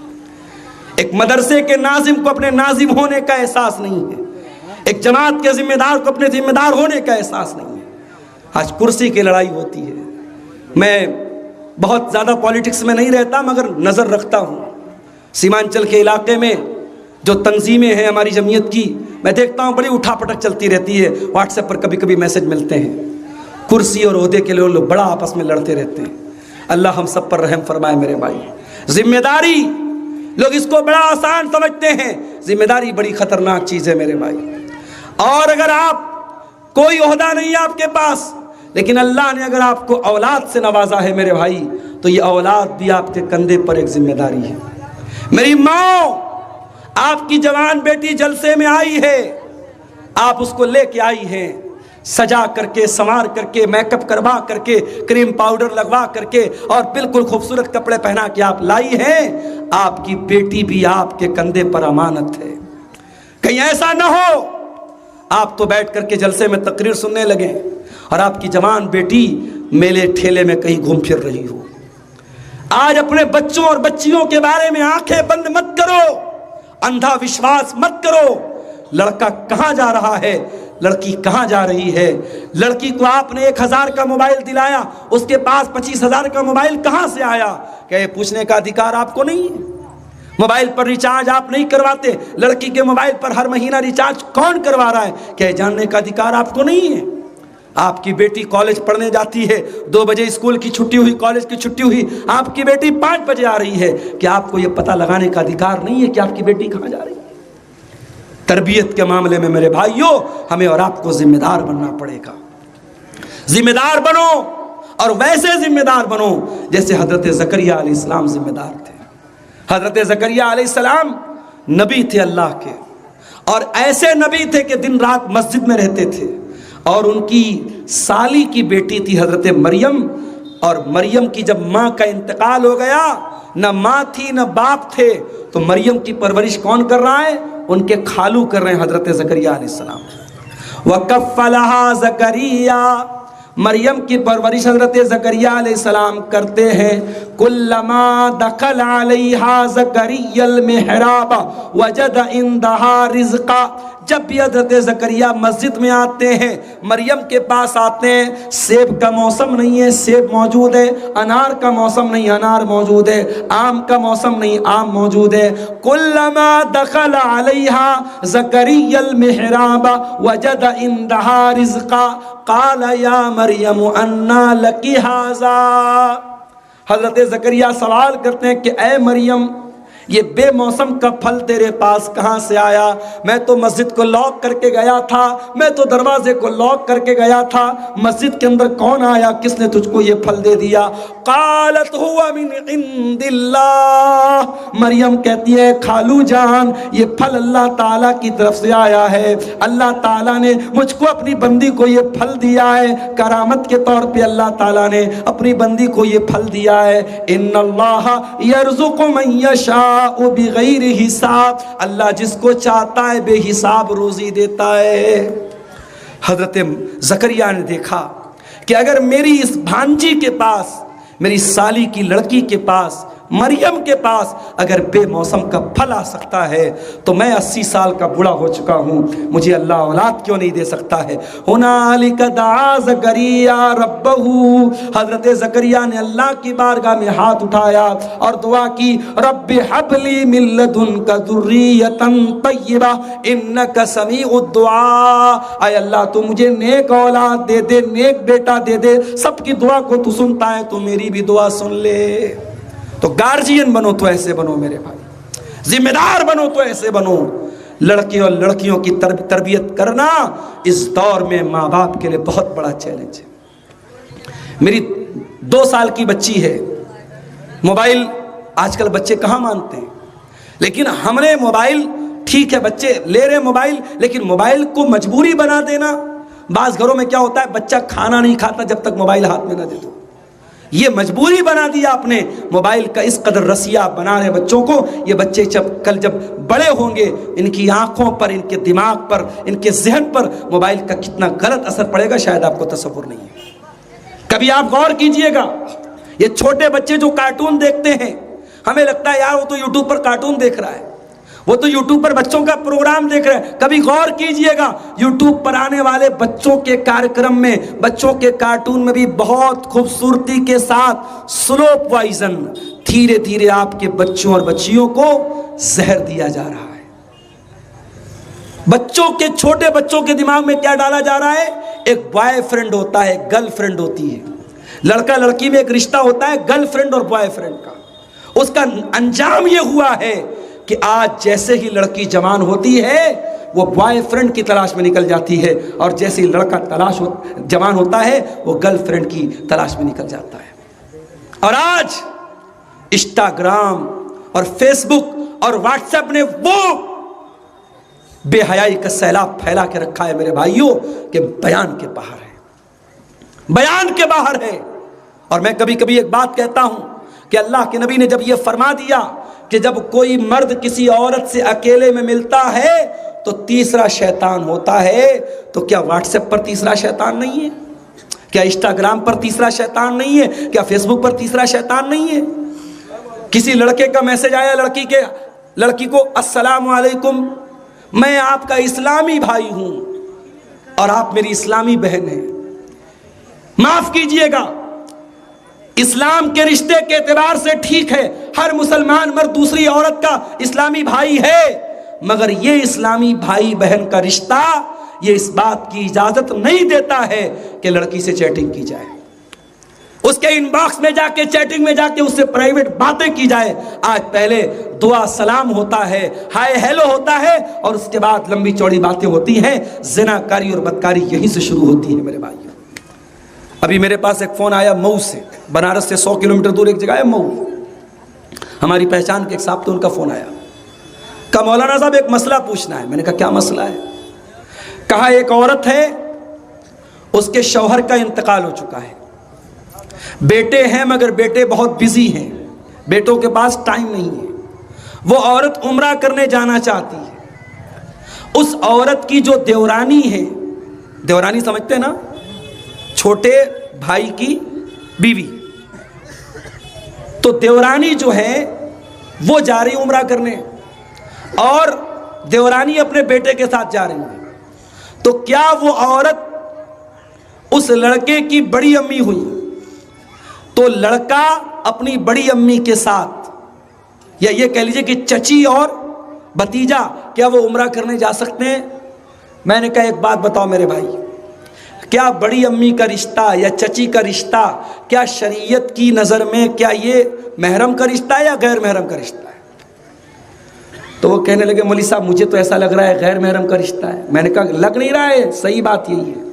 ایک مدرسے کے ناظم کو اپنے ناظم ہونے کا احساس نہیں ہے، ایک جماعت کے ذمہ دار کو اپنے ذمہ دار ہونے کا احساس نہیں ہے۔ آج کرسی کی لڑائی ہوتی ہے، میں بہت زیادہ پالیٹکس میں نہیں رہتا مگر نظر رکھتا ہوں. سیمانچل کے علاقے میں جو تنظیمیں ہیں ہماری جمعیت کی، میں دیکھتا ہوں بڑی اٹھا پٹک چلتی رہتی ہے. واٹس ایپ پر کبھی کبھی میسج ملتے ہیں، کرسی اور عہدے کے لیے لوگ بڑا آپس میں لڑتے رہتے ہیں. اللہ ہم سب پر رحم فرمائے میرے بھائی. ذمہ داری، لوگ اس کو بڑا آسان سمجھتے ہیں، ذمہ داری بڑی خطرناک چیز ہے میرے بھائی. اور اگر آپ کوئی عہدہ نہیں ہے آپ کے پاس، لیکن اللہ نے اگر آپ کو اولاد سے نوازا ہے میرے بھائی، تو یہ اولاد بھی آپ کے کندھے پر ایک ذمہ داری ہے. میری ماں، آپ کی جوان بیٹی جلسے میں آئی ہے، آپ اس کو لے کے آئی ہیں، سجا کر کے، سنوار کر کے، میک اپ کروا کر کے، کریم پاؤڈر لگوا کر کے، اور بالکل خوبصورت کپڑے پہنا کے آپ لائی ہیں. آپ کی بیٹی بھی آپ کے کندھے پر امانت ہے. کہیں ایسا نہ ہو آپ تو بیٹھ کر کے جلسے میں تقریر سننے لگے اور آپ کی جوان بیٹی میلے ٹھیلے میں کہیں گھوم پھر رہی ہو. آج اپنے بچوں اور بچیوں کے بارے میں آنکھیں بند مت کرو، اندھا وشواس مت کرو. لڑکا کہاں جا رہا ہے، لڑکی کہاں جا رہی ہے. لڑکی کو آپ نے 1000 کا موبائل دلایا، اس کے پاس 25,000 کا موبائل کہاں سے آیا؟ کہ یہ پوچھنے کا ادھیکار آپ کو نہیں ہے. موبائل پر ریچارج آپ نہیں کرواتے، لڑکی کے موبائل پر ہر مہینہ ریچارج کون کروا رہا ہے؟ کہ جاننے کا ادھیکار آپ کو نہیں ہے. آپ کی بیٹی کالج پڑھنے جاتی ہے، 2 بجے اسکول کی چھٹی ہوئی، کالج کی چھٹی ہوئی، آپ کی بیٹی 5 بجے آ رہی ہے. کہ آپ کو یہ پتہ لگانے کا ادھیکار نہیں ہے کہ آپ کی بیٹی کہاں جا رہی ہے؟ تربیت کے معاملے میں میرے بھائیوں ہمیں اور آپ کو ذمہ دار بننا پڑے گا. ذمہ دار بنو، اور ویسے ذمہ دار بنو جیسے حضرت زکریا علیہ السلام ذمہ دار تھے. حضرت زکریا علیہ السلام نبی تھے اللہ کے، اور ایسے نبی تھے کہ دن رات مسجد میں رہتے تھے. اور ان کی سالی کی بیٹی تھی حضرت مریم، اور مریم کی جب ماں کا انتقال ہو گیا، نہ ماں تھی نہ باپ تھے، تو مریم کی پرورش کون کر رہا ہے؟ ان کے خالو کر رہے ہیں، حضرت زکریا علیہ السلام. وَكَفَّلَهَا زَكَرِيَّا، مریم کی پرورش حضرت زکریا علیہ السلام کرتے ہیں. كُلَّمَا دَخَلَ عَلَيْهَا زَكَرِيَّا الْمِحْرَابَ وَجَدَ عِندَهَا رِزْقًا، جب بھی حضرت زکریا مسجد میں آتے ہیں، مریم کے پاس آتے ہیں، سیب کا موسم نہیں ہے، سیب موجود ہے، انار کا موسم نہیں، انار موجود ہے، آم کا موسم نہیں، آم موجود ہے. كُلَّمَا دَخَلَ عَلَيْهَا زَكَرِيَّا الْمِحْرَابَ وَجَدَ عِندَهَا رِزْقًا قَالَ يَا مَرْيَمُ أَنَّىٰ لَكِ هَٰذَا. حضرت زکریا سوال کرتے ہیں کہ اے مریم، یہ بے موسم کا پھل تیرے پاس کہاں سے آیا؟ میں تو مسجد کو لاک کر کے گیا تھا، میں تو دروازے کو لاک کر کے گیا تھا، مسجد کے اندر کون آیا؟ کس نے تجھ کو یہ پھل دے دیا؟ قالت هو من عند اللہ، مریم کہتی ہے خالو جان یہ پھل اللہ تعالیٰ کی طرف سے آیا ہے. اللہ تعالیٰ نے مجھ کو اپنی بندی کو یہ پھل دیا ہے، کرامت کے طور پہ اللہ تعالیٰ نے اپنی بندی کو یہ پھل دیا ہے. ان اللہ یرزق من یشاء بغیر حساب، اللہ جس کو چاہتا ہے بے حساب روزی دیتا ہے. حضرت زکریا نے دیکھا کہ اگر میری اس بھانجی کے پاس، میری سالی کی لڑکی کے پاس، مریم کے پاس اگر بے موسم کا پھل آ سکتا ہے تو میں 80 سال کا بوڑھا ہو چکا ہوں، مجھے اللہ اولاد کیوں نہیں دے سکتا ہے؟ ہنالک دعا زکریا ربہ، حضرت زکریا نے اللہ کی بارگاہ میں ہاتھ اٹھایا اور دعا کی، رب ہب لی من لدنک ذریۃ طیبہ انک سمیع الدعاء، اے اللہ تو مجھے نیک اولاد دے دے، نیک بیٹا دے دے. سب کی دعا کو تو سنتا ہے، تو میری بھی دعا سن لے. تو گارجین بنو تو ایسے بنو میرے بھائی، ذمہ دار بنو تو ایسے بنو. لڑکے اور لڑکیوں کی تربیت کرنا اس دور میں ماں باپ کے لیے بہت بڑا چیلنج ہے. میری 2 سال کی بچی ہے. موبائل آج کل بچے کہاں مانتے ہیں، لیکن ہم نے موبائل، ٹھیک ہے بچے لے رہے موبائل، لیکن موبائل کو مجبوری بنا دینا. بعض گھروں میں کیا ہوتا ہے، بچہ کھانا نہیں کھاتا جب تک موبائل ہاتھ میں نہ دے دو. یہ مجبوری بنا دیا آپ نے. موبائل کا اس قدر رسیا بنا رہے بچوں کو. یہ بچے جب بڑے ہوں گے، ان کی آنکھوں پر، ان کے دماغ پر، ان کے ذہن پر موبائل کا کتنا غلط اثر پڑے گا شاید آپ کو تصور نہیں ہے. کبھی آپ غور کیجئے گا، یہ چھوٹے بچے جو کارٹون دیکھتے ہیں، ہمیں لگتا ہے یار وہ تو یوٹیوب پر کارٹون دیکھ رہا ہے. وہ تو یوٹیوب پر بچوں کا پروگرام دیکھ رہے ہیں. کبھی غور کیجئے گا یوٹیوب پر آنے والے بچوں کے کارکرم میں, بچوں کے کارٹون میں بھی بہت خوبصورتی کے ساتھ سلو پوائزن, دھیرے دھیرے آپ کے بچوں اور بچیوں کو زہر دیا جا رہا ہے. بچوں کے, چھوٹے بچوں کے دماغ میں کیا ڈالا جا رہا ہے؟ ایک بوائے فرینڈ ہوتا ہے, گرل فرینڈ ہوتی ہے. لڑکا لڑکی میں ایک رشتہ ہوتا ہے گرل فرینڈ اور بوائے فرینڈ کا. اس کا انجام یہ ہوا ہے کہ آج جیسے ہی لڑکی جوان ہوتی ہے وہ بوائے فرینڈ کی تلاش میں نکل جاتی ہے, اور جیسے ہی لڑکا جوان ہوتا ہے وہ گرل فرینڈ کی تلاش میں نکل جاتا ہے. اور آج انسٹاگرام اور فیس بک اور واٹس ایپ نے وہ بے حیائی کا سیلاب پھیلا کے رکھا ہے میرے بھائیوں کہ بیان کے باہر ہے, بیان کے باہر ہے. اور میں کبھی کبھی ایک بات کہتا ہوں کہ اللہ کے نبی نے جب یہ فرما دیا کہ جب کوئی مرد کسی عورت سے اکیلے میں ملتا ہے تو تیسرا شیطان ہوتا ہے, تو کیا واٹس ایپ پر تیسرا شیطان نہیں ہے؟ کیا انسٹاگرام پر تیسرا شیطان نہیں ہے؟ کیا فیس بک پر تیسرا شیطان نہیں ہے؟ کسی لڑکے کا میسج آیا لڑکی کو, السلام علیکم, میں آپ کا اسلامی بھائی ہوں اور آپ میری اسلامی بہن ہیں. معاف کیجئے گا, اسلام کے رشتے کے اعتبار سے ٹھیک ہے, ہر مسلمان مرد دوسری عورت کا اسلامی بھائی ہے, مگر یہ اسلامی بھائی بہن کا رشتہ یہ اس بات کی اجازت نہیں دیتا ہے کہ لڑکی سے چیٹنگ کی جائے, اس کے ان باکس میں جا کے, چیٹنگ میں جا کے اس سے پرائیویٹ باتیں کی جائے. آج پہلے دعا سلام ہوتا ہے, ہائے ہیلو ہوتا ہے, اور اس کے بعد لمبی چوڑی باتیں ہوتی ہیں. زنا کاری اور بدکاری یہیں سے شروع ہوتی ہے میرے بھائیوں. ابھی میرے پاس ایک فون آیا مئو سے, بنارس سے 100 کلومیٹر دور ایک جگہ ہے مئو, ہماری پہچان کے ایک صاحب تھے, ان کا فون آیا, کہا مولانا صاحب ایک مسئلہ پوچھنا ہے. میں نے کہا کیا مسئلہ ہے؟ کہا ایک عورت ہے, اس کے شوہر کا انتقال ہو چکا ہے, بیٹے ہیں مگر بیٹے بہت بیزی ہیں, بیٹوں کے پاس ٹائم نہیں ہے, وہ عورت عمرہ کرنے جانا چاہتی ہے. اس عورت کی جو دیورانی ہے, دیورانی سمجھتے ہیں نا, چھوٹے بھائی کی بیوی, تو دیورانی جو ہے وہ جا رہی عمرہ کرنے اور دیورانی اپنے بیٹے کے ساتھ جا رہی ہے. تو کیا وہ عورت اس لڑکے کی بڑی امی ہوئی, تو لڑکا اپنی بڑی امی کے ساتھ, یا یہ کہہ لیجئے کہ چچی اور بھتیجا, کیا وہ عمرہ کرنے جا سکتے ہیں؟ میں نے کہا ایک بات بتاؤ میرے بھائی, کیا بڑی امی کا رشتہ یا چچی کا رشتہ کیا شریعت کی نظر میں کیا یہ محرم کا رشتہ ہے یا غیر محرم کا رشتہ ہے؟ تو وہ کہنے لگے مولوی صاحب مجھے تو ایسا لگ رہا ہے غیر محرم کا رشتہ ہے. میں نے کہا لگ نہیں رہا ہے, صحیح بات یہی ہے.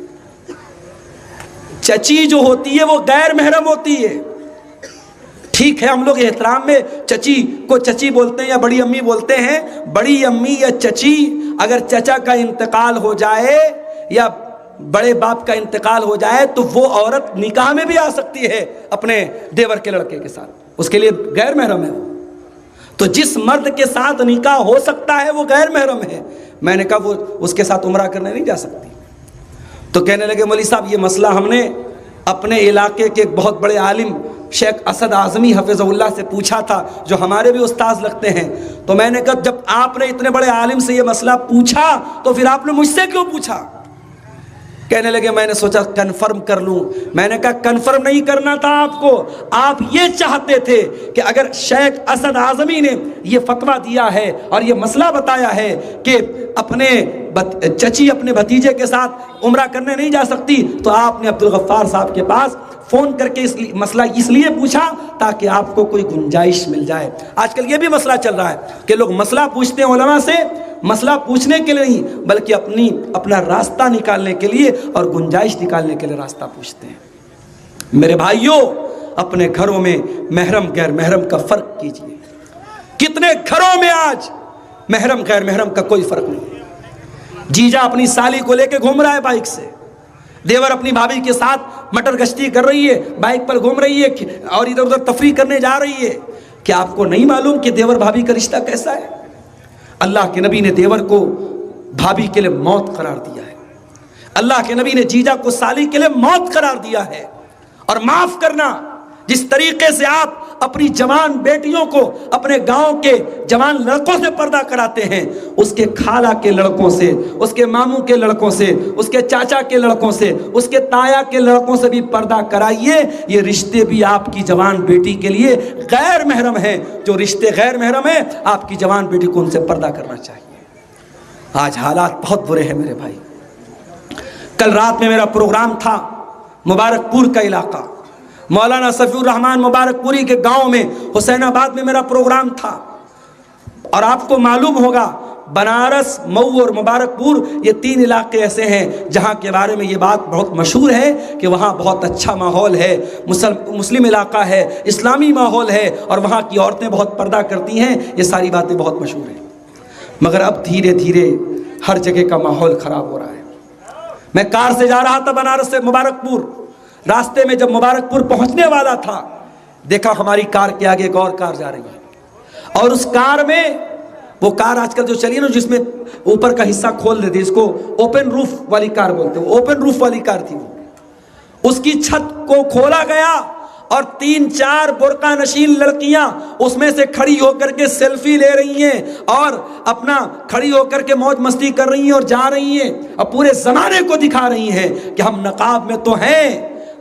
چچی جو ہوتی ہے وہ غیر محرم ہوتی ہے. ٹھیک ہے ہم لوگ احترام میں چچی کو چچی بولتے ہیں یا بڑی امی بولتے ہیں. بڑی امی یا چچی, اگر چچا کا انتقال ہو جائے یا بڑے باپ کا انتقال ہو جائے تو وہ عورت نکاح میں بھی آ سکتی ہے اپنے دیور کے لڑکے کے ساتھ, اس کے لیے غیر محرم ہے. تو جس مرد کے ساتھ نکاح ہو سکتا ہے وہ غیر محرم ہے. میں نے کہا وہ اس کے ساتھ عمرہ کرنے نہیں جا سکتی. تو کہنے لگے مولوی صاحب یہ مسئلہ ہم نے اپنے علاقے کے ایک بہت بڑے عالم شیخ اسد اعظمی حفظہ اللہ سے پوچھا تھا, جو ہمارے بھی استاذ لگتے ہیں. تو میں نے کہا جب آپ نے اتنے بڑے عالم سے یہ مسئلہ پوچھا تو پھر آپ نے مجھ سے کیوں پوچھا؟ کہنے لگے میں نے سوچا کنفرم کر لوں. میں نے کہا کنفرم نہیں کرنا تھا آپ کو, آپ یہ چاہتے تھے کہ اگر شیخ اسد اعظمی نے یہ فتویٰ دیا ہے اور یہ مسئلہ بتایا ہے کہ اپنے چچی اپنے بھتیجے کے ساتھ عمرہ کرنے نہیں جا سکتی, تو آپ نے عبدالغفار صاحب کے پاس فون کر کے مسئلہ اس لیے پوچھا تاکہ آپ کو کوئی گنجائش مل جائے. آج کل یہ بھی مسئلہ چل رہا ہے کہ لوگ مسئلہ پوچھتے ہیں علماء سے, مسئلہ پوچھنے کے لیے نہیں بلکہ اپنا راستہ نکالنے کے لیے اور گنجائش نکالنے کے لیے راستہ پوچھتے ہیں. میرے بھائیوں, اپنے گھروں میں محرم غیر محرم کا فرق کیجئے. کتنے گھروں میں آج محرم غیر محرم کا کوئی فرق نہیں. جیجا اپنی سالی کو لے کے گھوم رہا ہے بائک سے, دیور اپنی بھابھی کے ساتھ مٹر گشتی کر رہی ہے, بائک پر گھوم رہی ہے اور ادھر ادھر تفریح کرنے جا رہی ہے. کیا آپ کو نہیں معلوم کہ دیور بھابھی کا رشتہ کیسا ہے؟ اللہ کے نبی نے دیور کو بھابھی کے لیے موت قرار دیا ہے. اللہ کے نبی نے جیجا کو سالی کے لیے موت قرار دیا ہے. اور معاف کرنا, جس طریقے سے آپ اپنی جوان بیٹیوں کو اپنے گاؤں کے جوان لڑکوں سے پردہ کراتے ہیں، اس کے خالہ کے لڑکوں سے، اس کے ماموں کے لڑکوں سے، اس کے چاچا کے لڑکوں سے، اس کے تایا کے لڑکوں سے بھی پردہ کرائیے۔ یہ رشتے بھی آپ کی جوان بیٹی کے لیے غیر محرم ہیں۔ جو رشتے غیر محرم ہیں آپ کی جوان بیٹی کو ان سے پردہ کرنا چاہیے۔ آج حالات بہت برے ہیں میرے بھائی۔ کل رات میں میرا پروگرام تھا مبارک پور کا علاقہ، مولانا صفی الرحمان مبارک پوری کے گاؤں میں، حسین آباد میں میرا پروگرام تھا۔ اور آپ کو معلوم ہوگا بنارس، مئو اور مبارک پور یہ 3 علاقے ایسے ہیں جہاں کے بارے میں یہ بات بہت مشہور ہے کہ وہاں بہت اچھا ماحول ہے، مسلم علاقہ ہے، اسلامی ماحول ہے، اور وہاں کی عورتیں بہت پردہ کرتی ہیں۔ یہ ساری باتیں بہت مشہور ہیں، مگر اب دھیرے دھیرے ہر جگہ کا ماحول خراب ہو رہا ہے۔ میں کار سے جا رہا تھا بنارس سے مبارک پور، راستے میں جب مبارک پور پہنچنے والا تھا دیکھا ہماری کار کے آگے ایک اور کار جا رہی ہے، اور اس کار میں وہ کار آج کل جو چلی ہے نا جس میں اوپر کا حصہ کھول دیتے، اس کو اوپن روف والی کار بولتے ہیں، وہ اوپن روف والی کار تھی، وہ اس کی چھت کو کھولا گیا اور 3-4 برقع نشین لڑکیاں اس میں سے کھڑی ہو کر کے سیلفی لے رہی ہیں اور اپنا کھڑی ہو کر کے موج مستی کر رہی ہیں اور جا رہی ہیں اور پورے زمانے کو دکھا رہی ہیں کہ ہم نقاب میں تو ہیں،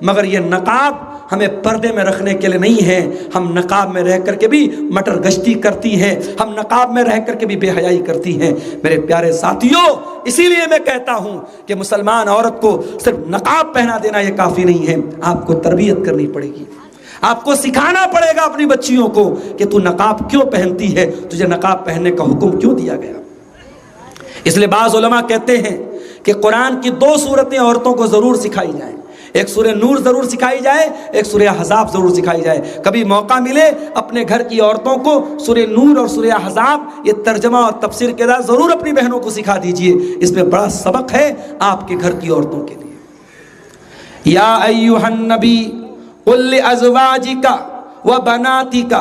مگر یہ نقاب ہمیں پردے میں رکھنے کے لیے نہیں ہے۔ ہم نقاب میں رہ کر کے بھی مٹر گشتی کرتی ہیں، ہم نقاب میں رہ کر کے بھی بے حیائی کرتی ہیں۔ میرے پیارے ساتھیوں، اسی لیے میں کہتا ہوں کہ مسلمان عورت کو صرف نقاب پہنا دینا یہ کافی نہیں ہے، آپ کو تربیت کرنی پڑے گی، آپ کو سکھانا پڑے گا اپنی بچیوں کو کہ تو نقاب کیوں پہنتی ہے، تجھے نقاب پہننے کا حکم کیوں دیا گیا۔ اس لیے بعض علماء کہتے ہیں کہ قرآن کی 2 سورتیں عورتوں کو ضرور سکھائی جائیں، ایک سورہ نور ضرور سکھائی جائے، ایک سورہ احزاب ضرور سکھائی جائے۔ کبھی موقع ملے اپنے گھر کی عورتوں کو سورہ نور اور سورہ احزاب یہ ترجمہ اور تفسیر کے ساتھ ضرور اپنی بہنوں کو سکھا دیجئے، اس میں بڑا سبق ہے آپ کے گھر کی عورتوں کے لیے۔ یا ایھا النبی قل لازواجک وبناتک،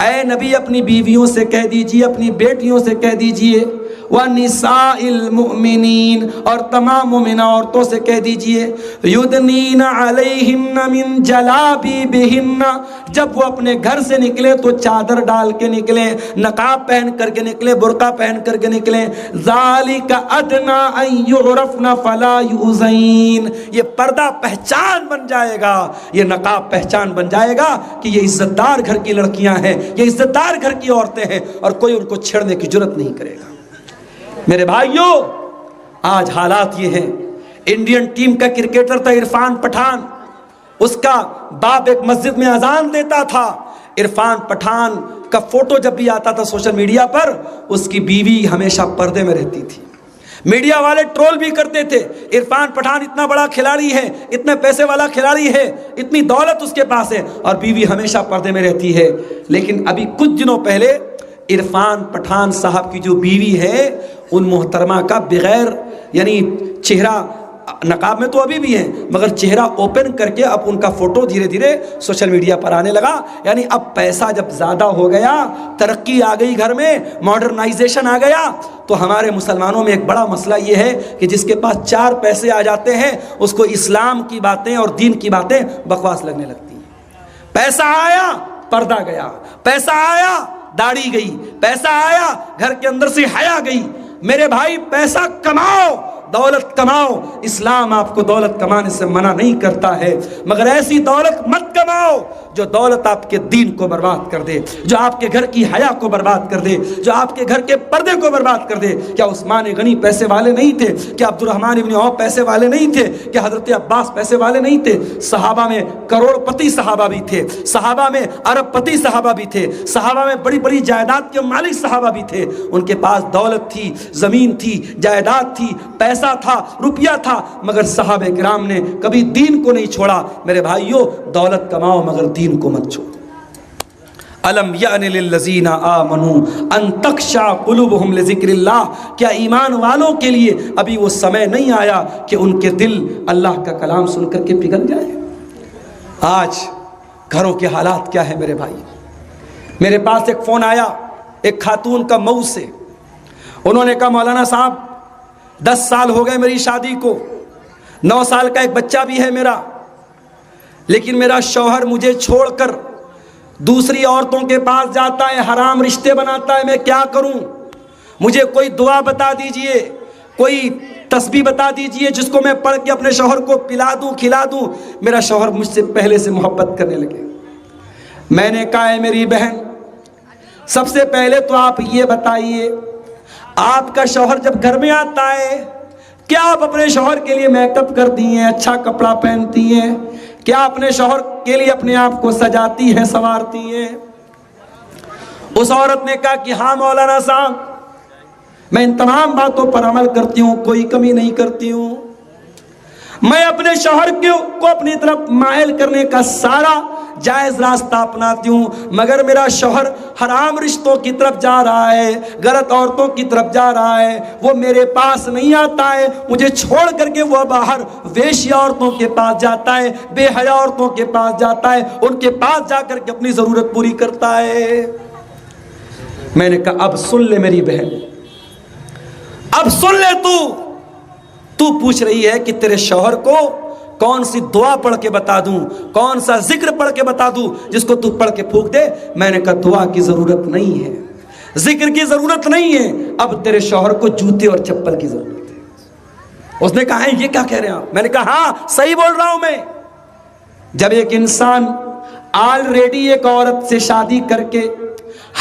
اے نبی اپنی بیویوں سے کہہ دیجئے، اپنی بیٹیوں سے کہہ دیجئے، وَنِسَاءِ الْمُؤْمِنِينَ اور تمام مومنہ عورتوں سے کہہ دیجئے، یُدْنِینَ عَلَیہنَ مِن جَلَابِیبِہنَ، جب وہ اپنے گھر سے نکلے تو چادر ڈال کے نکلیں، نقاب پہن کر کے نکلیں، برقع پہن کر کے نکلیں، ذَلِکَ أَدْنَىٰ أَن يُعْرَفْنَ فَلَا يُؤْذَيْنَ، یہ پردہ پہچان بن جائے گا، یہ نقاب پہچان بن جائے گا کہ یہ عزت دار گھر کی لڑکیاں ہیں، یہ عزت دار گھر کی عورتیں ہیں، اور کوئی ان کو چھیڑنے کی جرات نہیں کرے گا۔ میرے بھائیوں، آج حالات یہ ہیں، انڈین ٹیم کا کرکٹر تھا عرفان پٹھان، اس کا باپ ایک مسجد میں اذان دیتا تھا، عرفان پٹھان کا فوٹو جب بھی آتا تھا سوشل میڈیا پر اس کی بیوی ہمیشہ پردے میں رہتی تھی، میڈیا والے ٹرول بھی کرتے تھے، عرفان پٹھان اتنا بڑا کھلاڑی ہے، اتنے پیسے والا کھلاڑی ہے، اتنی دولت اس کے پاس ہے، اور بیوی ہمیشہ پردے میں رہتی ہے۔ لیکن ابھی کچھ دنوں پہلے عرفان پٹھان صاحب کی جو بیوی ہے ان محترمہ کا بغیر یعنی چہرہ، نقاب میں تو ابھی بھی ہیں مگر چہرہ اوپن کر کے اب ان کا فوٹو دھیرے دھیرے سوشل میڈیا پر آنے لگا۔ یعنی اب پیسہ جب زیادہ ہو گیا، ترقی آ گئی گھر میں، ماڈرنائزیشن آ گیا، تو ہمارے مسلمانوں میں ایک بڑا مسئلہ یہ ہے کہ جس کے پاس 4 پیسے آ جاتے ہیں اس کو اسلام کی باتیں اور دین کی باتیں بکواس لگنے لگتی ہیں۔ پیسہ آیا پردہ گیا، پیسہ آیا داڑھی گئی، پیسہ آیا گھر کے اندر سے حیا گئی۔ میرے بھائی، پیسہ کماؤ، دولت کماؤ، اسلام آپ کو دولت کمانے سے منع نہیں کرتا ہے، مگر ایسی دولت مت کماؤ جو دولت آپ کے دین کو برباد کر دے، جو آپ کے گھر کی حیا کو برباد کر دے، جو آپ کے گھر کے پردے کو برباد کر دے۔ کیا عثمان غنی پیسے والے نہیں تھے؟ کیا عبد الرحمن ابن عوف پیسے والے نہیں تھے؟ کیا حضرت عباس پیسے والے نہیں تھے؟ صحابہ میں کروڑ پتی صحابہ بھی تھے، صحابہ میں ارب پتی صحابہ بھی تھے، صحابہ میں بڑی بڑی جائیداد کے مالک صحابہ بھی تھے، ان کے پاس دولت تھی، زمین تھی، جائیداد تھی، پیسہ تھا، روپیہ تھا، مگر صحابہ کرام نے کبھی دین کو نہیں چھوڑا۔ میرے بھائیوں، دولت کماؤ مگر دین کو مت چھوڑو۔ الم یأن للذین آمنوا ان تخشع قلوبہم لذکر اللہ، کیا ایمان والوں کے لیے ابھی وہ سمے نہیں آیا کہ ان کے دل اللہ کا کلام سن کر کے پگھل جائے؟ آج گھروں کے حالات کیا ہے میرے بھائی؟ میرے پاس ایک فون آیا ایک خاتون کا مئو سے، انہوں نے کہا مولانا صاحب 10 سال ہو گئے میری شادی کو، 9 سال کا ایک بچہ بھی ہے میرا، لیکن میرا شوہر مجھے چھوڑ کر دوسری عورتوں کے پاس جاتا ہے، حرام رشتے بناتا ہے، میں کیا کروں؟ مجھے کوئی دعا بتا دیجئے، کوئی تسبیح بتا دیجئے جس کو میں پڑھ کے اپنے شوہر کو پلا دوں کھلا دوں، میرا شوہر مجھ سے پہلے سے محبت کرنے لگے۔ میں نے کہا ہے میری بہن، سب سے پہلے تو آپ یہ بتائیے، آپ کا شوہر جب گھر میں آتا ہے کیا آپ اپنے شوہر کے لیے میک اپ کرتی ہیں، اچھا کپڑا پہنتی ہیں؟ کیا اپنے شوہر کے لیے اپنے آپ کو سجاتی ہیں، سنوارتی ہیں؟ اس عورت نے کہا کہ ہاں مولانا صاحب، میں ان تمام باتوں پر عمل کرتی ہوں، کوئی کمی نہیں کرتی ہوں۔ میں اپنے شوہر کو اپنی طرف مائل کرنے کا سارا جائز راستہ اپناتی ہوں، مگر میرا شوہر حرام رشتوں کی طرف جا رہا ہے، غلط عورتوں کی طرف جا رہا ہے، وہ میرے پاس نہیں آتا ہے، مجھے چھوڑ کر کے وہ باہر ویشی عورتوں کے پاس جاتا ہے، بے حیا عورتوں کے پاس جاتا ہے، ان کے پاس جا کر کے اپنی ضرورت پوری کرتا ہے۔ میں نے کہا اب سن لے میری بہن، اب سن لے، تو پوچھ رہی ہے کہ تیرے شوہر کو کون سی دعا پڑھ کے بتا دوں، کون سا ذکر پڑھ کے بتا دوں جس کو تو پڑھ کے پھونک دے؟ میں نے کہا دعا کی ضرورت نہیں ہے، ذکر کی ضرورت نہیں ہے، اب تیرے شوہر کو جوتے اور چپل کی ضرورت ہے۔ اس نے کہا ہے یہ کیا کہہ رہے ہیں آپ؟ میں نے کہا ہاں صحیح بول رہا ہوں میں۔ جب ایک انسان آلریڈی ایک عورت سے شادی کر کے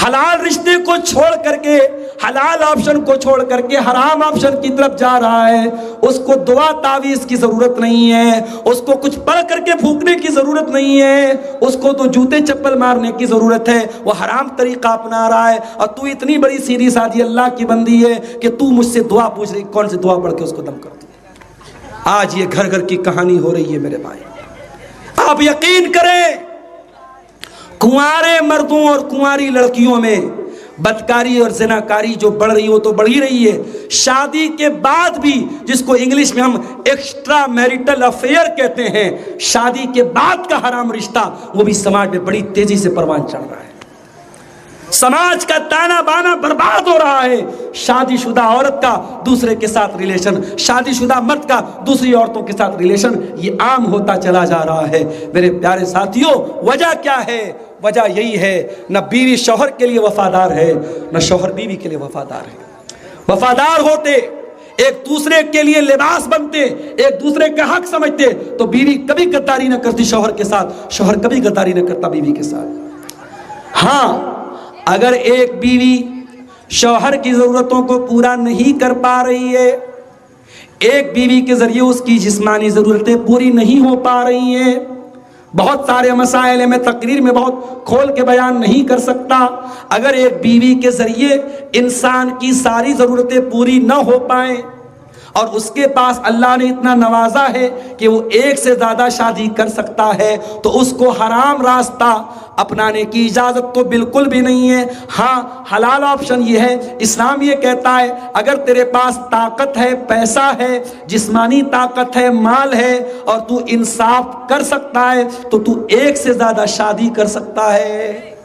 حلال رشتے کو چھوڑ کر کے، حلال آپشن کو چھوڑ کر کے حرام آپشن کی طرف جا رہا ہے، اس کو دعا تعویذ کی ضرورت نہیں ہے، اس کو کچھ پڑھ کر کے پھونکنے کی ضرورت نہیں ہے، اس کو تو جوتے چپل مارنے کی ضرورت ہے۔ وہ حرام طریقہ اپنا رہا ہے اور تو اتنی بڑی سیدھی سادھی اللہ کی بندی ہے کہ تو مجھ سے دعا پوچھ رہی، کون سی دعا پڑھ کے اس کو دم کر دوں؟ آج یہ گھر گھر کی کہانی ہو رہی ہے میرے بھائی۔ آپ یقین کریں، کنوارے مردوں اور کنواری لڑکیوں میں بدکاری اور زناکاری جو بڑھ رہی ہو تو بڑھ ہی رہی ہے، شادی کے بعد بھی، جس کو انگلش میں ہم ایکسٹرا میریٹل افیئر کہتے ہیں، شادی کے بعد کا حرام رشتہ، وہ بھی سماج میں بڑی تیزی سے پروان چڑھ رہا ہے۔ سماج کا تانا بانا برباد ہو رہا ہے۔ شادی شدہ عورت کا دوسرے کے ساتھ ریلیشن، شادی شدہ مرد کا دوسری عورتوں کے ساتھ ریلیشن، یہ عام ہوتا چلا جا رہا ہے۔ میرے پیارے ساتھیوں، وجہ کیا ہے؟ وجہ یہی ہے، نہ بیوی شوہر کے لیے وفادار ہے، نہ شوہر بیوی کے لیے وفادار ہے۔ وفادار ہوتے، ایک دوسرے کے لیے لباس بنتے، ایک دوسرے کا حق سمجھتے، تو بیوی کبھی غداری نہ کرتی شوہر کے ساتھ، شوہر کبھی غداری نہ کرتا بیوی کے ساتھ۔ ہاں، اگر ایک بیوی شوہر کی ضرورتوں کو پورا نہیں کر پا رہی ہے، ایک بیوی کے ذریعے اس کی جسمانی ضرورتیں پوری نہیں ہو پا رہی ہیں، بہت سارے مسائل میں تقریر میں بہت کھول کے بیان نہیں کر سکتا، اگر ایک بیوی کے ذریعے انسان کی ساری ضرورتیں پوری نہ ہو پائیں اور اس کے پاس اللہ نے اتنا نوازا ہے کہ وہ ایک سے زیادہ شادی کر سکتا ہے، تو اس کو حرام راستہ اپنانے کی اجازت تو بالکل بھی نہیں ہے۔ ہاں، حلال آپشن یہ ہے، اسلام یہ کہتا ہے اگر تیرے پاس طاقت ہے، پیسہ ہے، جسمانی طاقت ہے، مال ہے، اور تو انصاف کر سکتا ہے تو تو ایک سے زیادہ شادی کر سکتا ہے،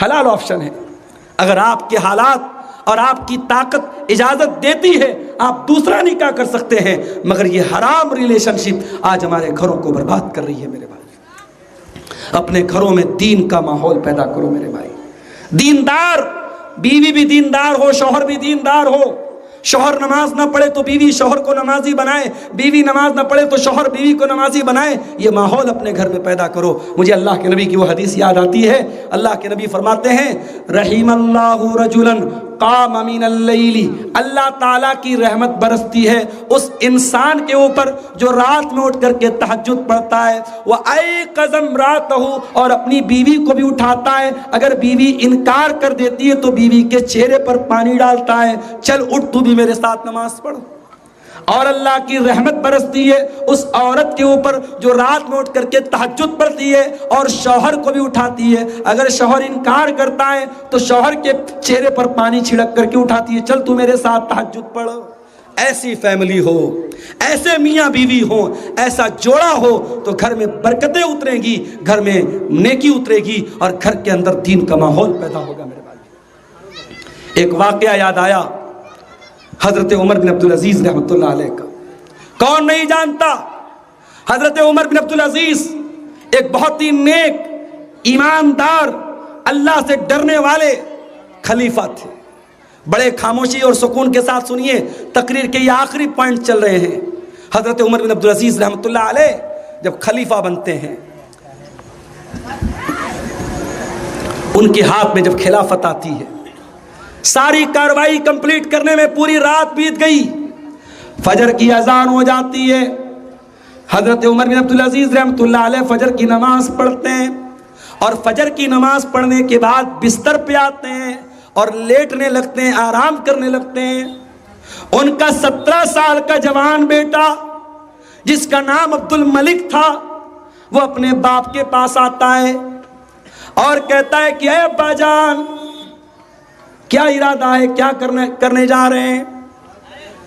حلال آپشن ہے۔ اگر آپ کے حالات اور آپ کی طاقت اجازت دیتی ہے، آپ دوسرا نکاح کر سکتے ہیں، مگر یہ حرام ریلیشن شپ آج ہمارے گھروں کو برباد کر رہی ہے میرے بھائی۔ اپنے گھروں میں دین کا ماحول پیدا کرو میرے بھائی، دیندار، بیوی بھی دیندار ہو، شوہر بھی دیندار ہو، شوہر نماز نہ پڑھے تو بیوی شوہر کو نمازی بنائے، بیوی نماز نہ پڑھے تو شوہر بیوی کو نمازی بنائے، یہ ماحول اپنے گھر میں پیدا کرو۔ مجھے اللہ کے نبی کی وہ حدیث یاد آتی ہے، اللہ کے نبی فرماتے ہیں رحم اللہ رجلا قام من اللیل، اللہ تعالیٰ کی رحمت برستی ہے اس انسان کے اوپر جو رات میں اٹھ کر کے تہجد پڑھتا ہے، وَأَيْقَظَ امْرَأَتَهُ، اور اپنی بیوی کو بھی اٹھاتا ہے، اگر بیوی انکار کر دیتی ہے تو بیوی کے چہرے پر پانی ڈالتا ہے، چل اٹھ تو بھی میرے ساتھ نماز پڑھ۔ اور اللہ کی رحمت برستی ہے اس عورت کے اوپر جو رات میں اٹھ کر کے تہجد پڑھتی ہے اور شوہر کو بھی اٹھاتی ہے، اگر شوہر انکار کرتا ہے تو شوہر کے چہرے پر پانی چھڑک کر کے اٹھاتی ہے، چل تو میرے ساتھ تہجد پڑھ۔ ایسی فیملی ہو، ایسے میاں بیوی ہو، ایسا جوڑا ہو تو گھر میں برکتیں اتریں گی، گھر میں نیکی اترے گی اور گھر کے اندر دین کا ماحول پیدا ہوگا میرے بھائی۔ ایک واقعہ یاد آیا حضرت عمر بن عبدالعزیز رحمۃ اللہ علیہ کا، کون نہیں جانتا؟ حضرت عمر بن عبدالعزیز ایک بہت ہی نیک، ایماندار اللہ سے ڈرنے والے خلیفہ تھے. بڑے خاموشی اور سکون کے ساتھ سنیے, تقریر کے یہ آخری پوائنٹ چل رہے ہیں. حضرت عمر بن عبدالعزیز رحمۃ اللہ علیہ جب خلیفہ بنتے ہیں, ان کے ہاتھ میں جب خلافت آتی ہے, ساری کارروائی کمپلیٹ کرنے میں پوری رات بیت گئی, فجر کی اذان ہو جاتی ہے. حضرت عمر بن عبدالعزیز رحمۃ اللہ علیہ فجر کی نماز پڑھتے ہیں, اور فجر کی نماز پڑھنے کے بعد بستر پہ آتے ہیں اور لیٹنے لگتے ہیں, آرام کرنے لگتے ہیں. ان کا 17 سال کا جوان بیٹا جس کا نام عبد الملک تھا, وہ اپنے باپ کے پاس آتا ہے اور کہتا ہے کہ اے ابا جان, کیا ارادہ ہے, کیا کرنے جا رہے ہیں؟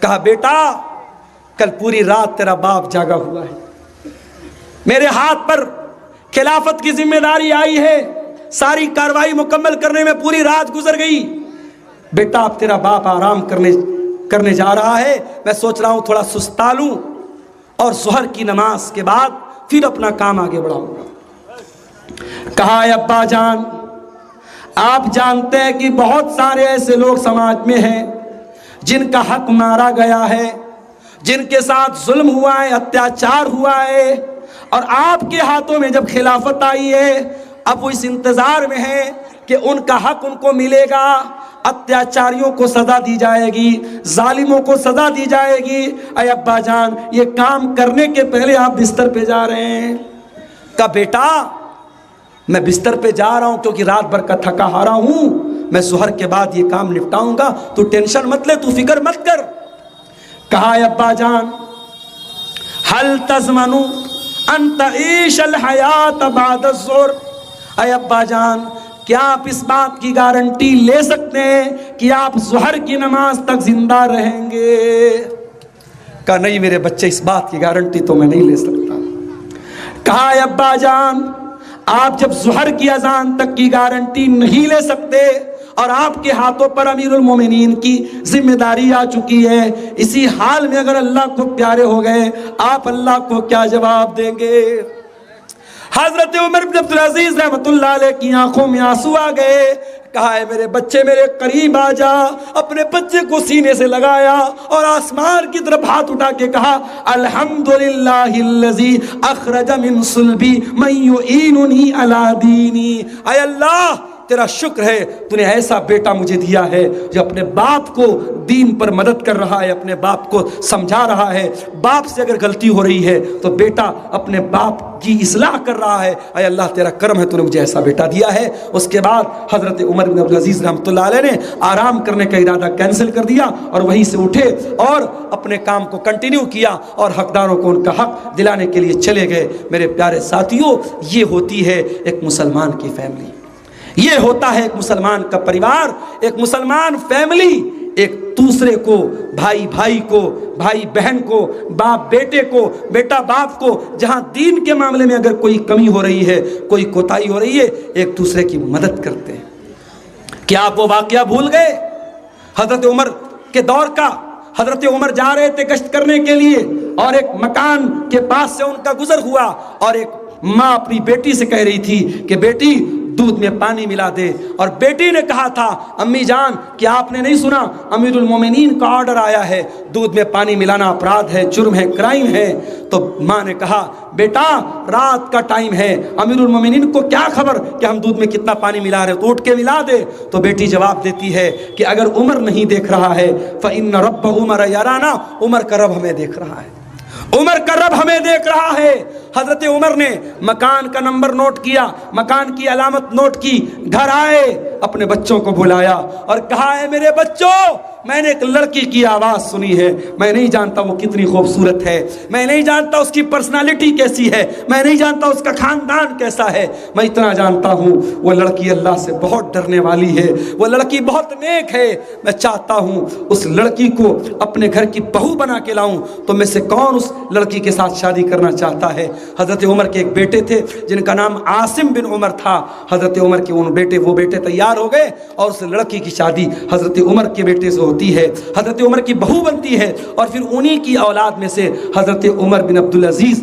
کہا بیٹا کل پوری رات تیرا باپ جاگا ہوا ہے, میرے ہاتھ پر خلافت کی ذمہ داری آئی ہے, ساری کارروائی مکمل کرنے میں پوری رات گزر گئی. بیٹا اب تیرا باپ آرام کرنے جا رہا ہے, میں سوچ رہا ہوں تھوڑا سستا لوں اور ظہر کی نماز کے بعد پھر اپنا کام آگے بڑھاؤں گا. کہا اے ابا جان, آپ جانتے ہیں کہ بہت سارے ایسے لوگ سماج میں ہیں جن کا حق مارا گیا ہے, جن کے ساتھ ظلم ہوا ہے, اتیاچار ہوا ہے, اور آپ کے ہاتھوں میں جب خلافت آئی ہے اب وہ اس انتظار میں ہے کہ ان کا حق ان کو ملے گا, اتیاچاریوں کو سزا دی جائے گی, ظالموں کو سزا دی جائے گی. اے ابا جان یہ کام کرنے کے پہلے آپ بستر پہ جا رہے ہیں. کہا بیٹا میں بستر پہ جا رہا ہوں کیونکہ رات بھر کا تھکا ہارا ہوں, میں ظہر کے بعد یہ کام نپٹاؤں گا, تو ٹینشن مت لے, تو فکر مت کر. کہا اے ابا جان حل تضمن ان تعیش الحیات بعد الظہر, اے ابا جان کیا آپ اس بات کی گارنٹی لے سکتے ہیں کہ آپ ظہر کی نماز تک زندہ رہیں گے؟ کہا نہیں میرے بچے, اس بات کی گارنٹی تو میں نہیں لے سکتا. کہا اے ابا جان آپ جب ظہر کی اذان تک کی گارنٹی نہیں لے سکتے اور آپ کے ہاتھوں پر امیر المومنین کی ذمہ داری آ چکی ہے, اسی حال میں اگر اللہ کو پیارے ہو گئے آپ اللہ کو کیا جواب دیں گے؟ حضرت عمر بن عبدالعزیز رحمۃ اللہ علیہ کی آنکھوں میں آنسو آ گئے. کہا ہے میرے بچے میرے قریب آ جا. اپنے بچے کو سینے سے لگایا اور آسمان کی طرف ہاتھ اٹھا کے کہا الحمدللہ الذی اخرج من صلبی من یعیننی علی دینی. اے اللہ تیرا شکر ہے تو نے ایسا بیٹا مجھے دیا ہے جو اپنے باپ کو دین پر مدد کر رہا ہے, اپنے باپ کو سمجھا رہا ہے. باپ سے اگر غلطی ہو رہی ہے تو بیٹا اپنے باپ کی اصلاح کر رہا ہے. اے اللہ تیرا کرم ہے تو نے مجھے ایسا بیٹا دیا ہے. اس کے بعد حضرت عمر بن عبدالعزیز رحمۃ اللہ علیہ نے آرام کرنے کا ارادہ کینسل کر دیا اور وہیں سے اٹھے اور اپنے کام کو کنٹینیو کیا اور حقداروں کو ان کا حق دلانے کے لیے چلے گئے. میرے پیارے ساتھیوں, یہ ہوتی ہے ایک مسلمان کی فیملی, یہ ہوتا ہے ایک مسلمان کا پریوار, ایک مسلمان فیملی ایک دوسرے کو, بھائی بھائی کو, بھائی بہن کو, باپ بیٹے کو, بیٹا باپ کو, جہاں دین کے معاملے میں اگر کوئی کمی ہو رہی ہے, کوئی کوتاہی ہو رہی ہے, ایک دوسرے کی مدد کرتے ہیں. کیا آپ وہ واقعہ بھول گئے حضرت عمر کے دور کا؟ حضرت عمر جا رہے تھے گشت کرنے کے لیے اور ایک مکان کے پاس سے ان کا گزر ہوا اور ایک ماں اپنی بیٹی سے کہہ رہی تھی کہ بیٹی دودھ میں پانی ملا دے, اور بیٹی نے کہا تھا امی جان کیا آپ نے نہیں سنا امیر المومنین کا آرڈر آیا ہے, دودھ میں پانی ملانا اپرادھ ہے, جرم ہے, کرائم ہے. تو ماں نے کہا بیٹا رات کا ٹائم ہے, امیر المومنین کو کیا خبر کہ ہم دودھ میں کتنا پانی ملا رہے, تو اٹھ کے ملا دے. تو بیٹی جواب دیتی ہے کہ اگر عمر نہیں دیکھ رہا ہے فإن رب عمر یرانا, عمر کا رب ہمیں دیکھ رہا ہے, عمر کا رب ہمیں دیکھ رہا ہے. حضرت عمر نے مکان کا نمبر نوٹ کیا, مکان کی علامت نوٹ کی, گھر آئے, اپنے بچوں کو بلایا اور کہا ہے میرے بچوں میں نے ایک لڑکی کی آواز سنی ہے, میں نہیں جانتا وہ کتنی خوبصورت ہے, میں نہیں جانتا اس کی پرسنالٹی کیسی ہے, میں نہیں جانتا اس کا خاندان کیسا ہے, میں اتنا جانتا ہوں وہ لڑکی اللہ سے بہت ڈرنے والی ہے, وہ لڑکی بہت نیک ہے, میں چاہتا ہوں اس لڑکی کو اپنے گھر کی بہو بنا کے لاؤں. تو میں سے کون اس لڑکی کے ساتھ شادی کرنا چاہتا ہے؟ حضرت عمر کے ایک بیٹے تھے جن کا نام عاصم بن عمر تھا. حضرت عمر کے وہ بیٹے تیار ہو گئے اور اس لڑکی کی شادی حضرت عمر کے بیٹے سے ہوتی ہے, حضرت عمر کی بہو بنتی ہے, اور پھر انہی کی اولاد میں سے حضرت عمر بن عبدالعزیز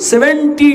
70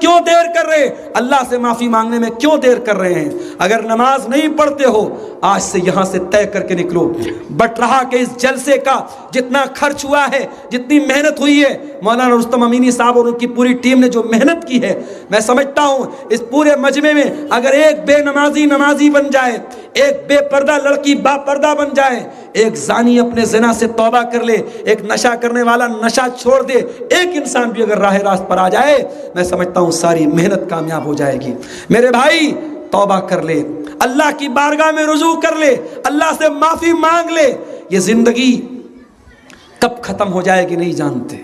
کیوں دیر کر رہے ہیں؟ اللہ سے معافی مانگنے میں کیوں دیر کر رہے ہیں؟ اگر نماز نہیں پڑھتے ہو آج سے یہاں سے طے کر کے نکلو، بٹ رہا کہ اس جلسے کا جتنا خرچ ہوا ہے، جتنی محنت ہوئی ہے، مولانا رستم امینی صاحب اور ان کی پوری ٹیم نے جو محنت کی ہے، میں سمجھتا ہوں اس پورے مجمع میں اگر ایک بے نمازی بن جائے، ایک بے پردہ لڑکی با پردہ بن جائے، ایک زانی اپنے زنا سے توبہ کر لے، ایک نشہ کرنے والا نشہ چھوڑ دے، ایک انسان بھی اگر راہ راست پر آ جائے، میں سمجھتا ہوں ساری محنت کامیاب ہو جائے گی۔ میرے بھائی توبہ کر لے، اللہ کی بارگاہ میں رجوع کر لے، اللہ سے معافی مانگ لے۔ یہ زندگی کب ختم ہو جائے گی نہیں جانتے۔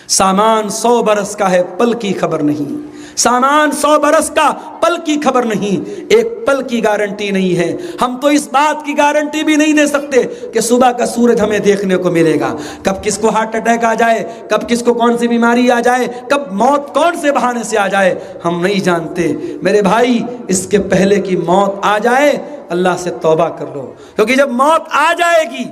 سامان 100 برس کا ہے، پل کی خبر نہیں۔ سامان 100 برس کا، پل کی خبر نہیں، ایک پل کی گارنٹی نہیں ہے۔ ہم تو اس بات کی گارنٹی بھی نہیں دے سکتے کہ صبح کا سورج ہمیں دیکھنے کو ملے گا، کب کس کو ہارٹ اٹیک آ جائے، کب کس کو کون سی بیماری آ جائے، کب موت کون سے بہانے سے آ جائے، ہم نہیں جانتے۔ میرے بھائی اس کے پہلے کی موت آ جائے اللہ سے توبہ کر لو، کیونکہ جب موت آ جائے گی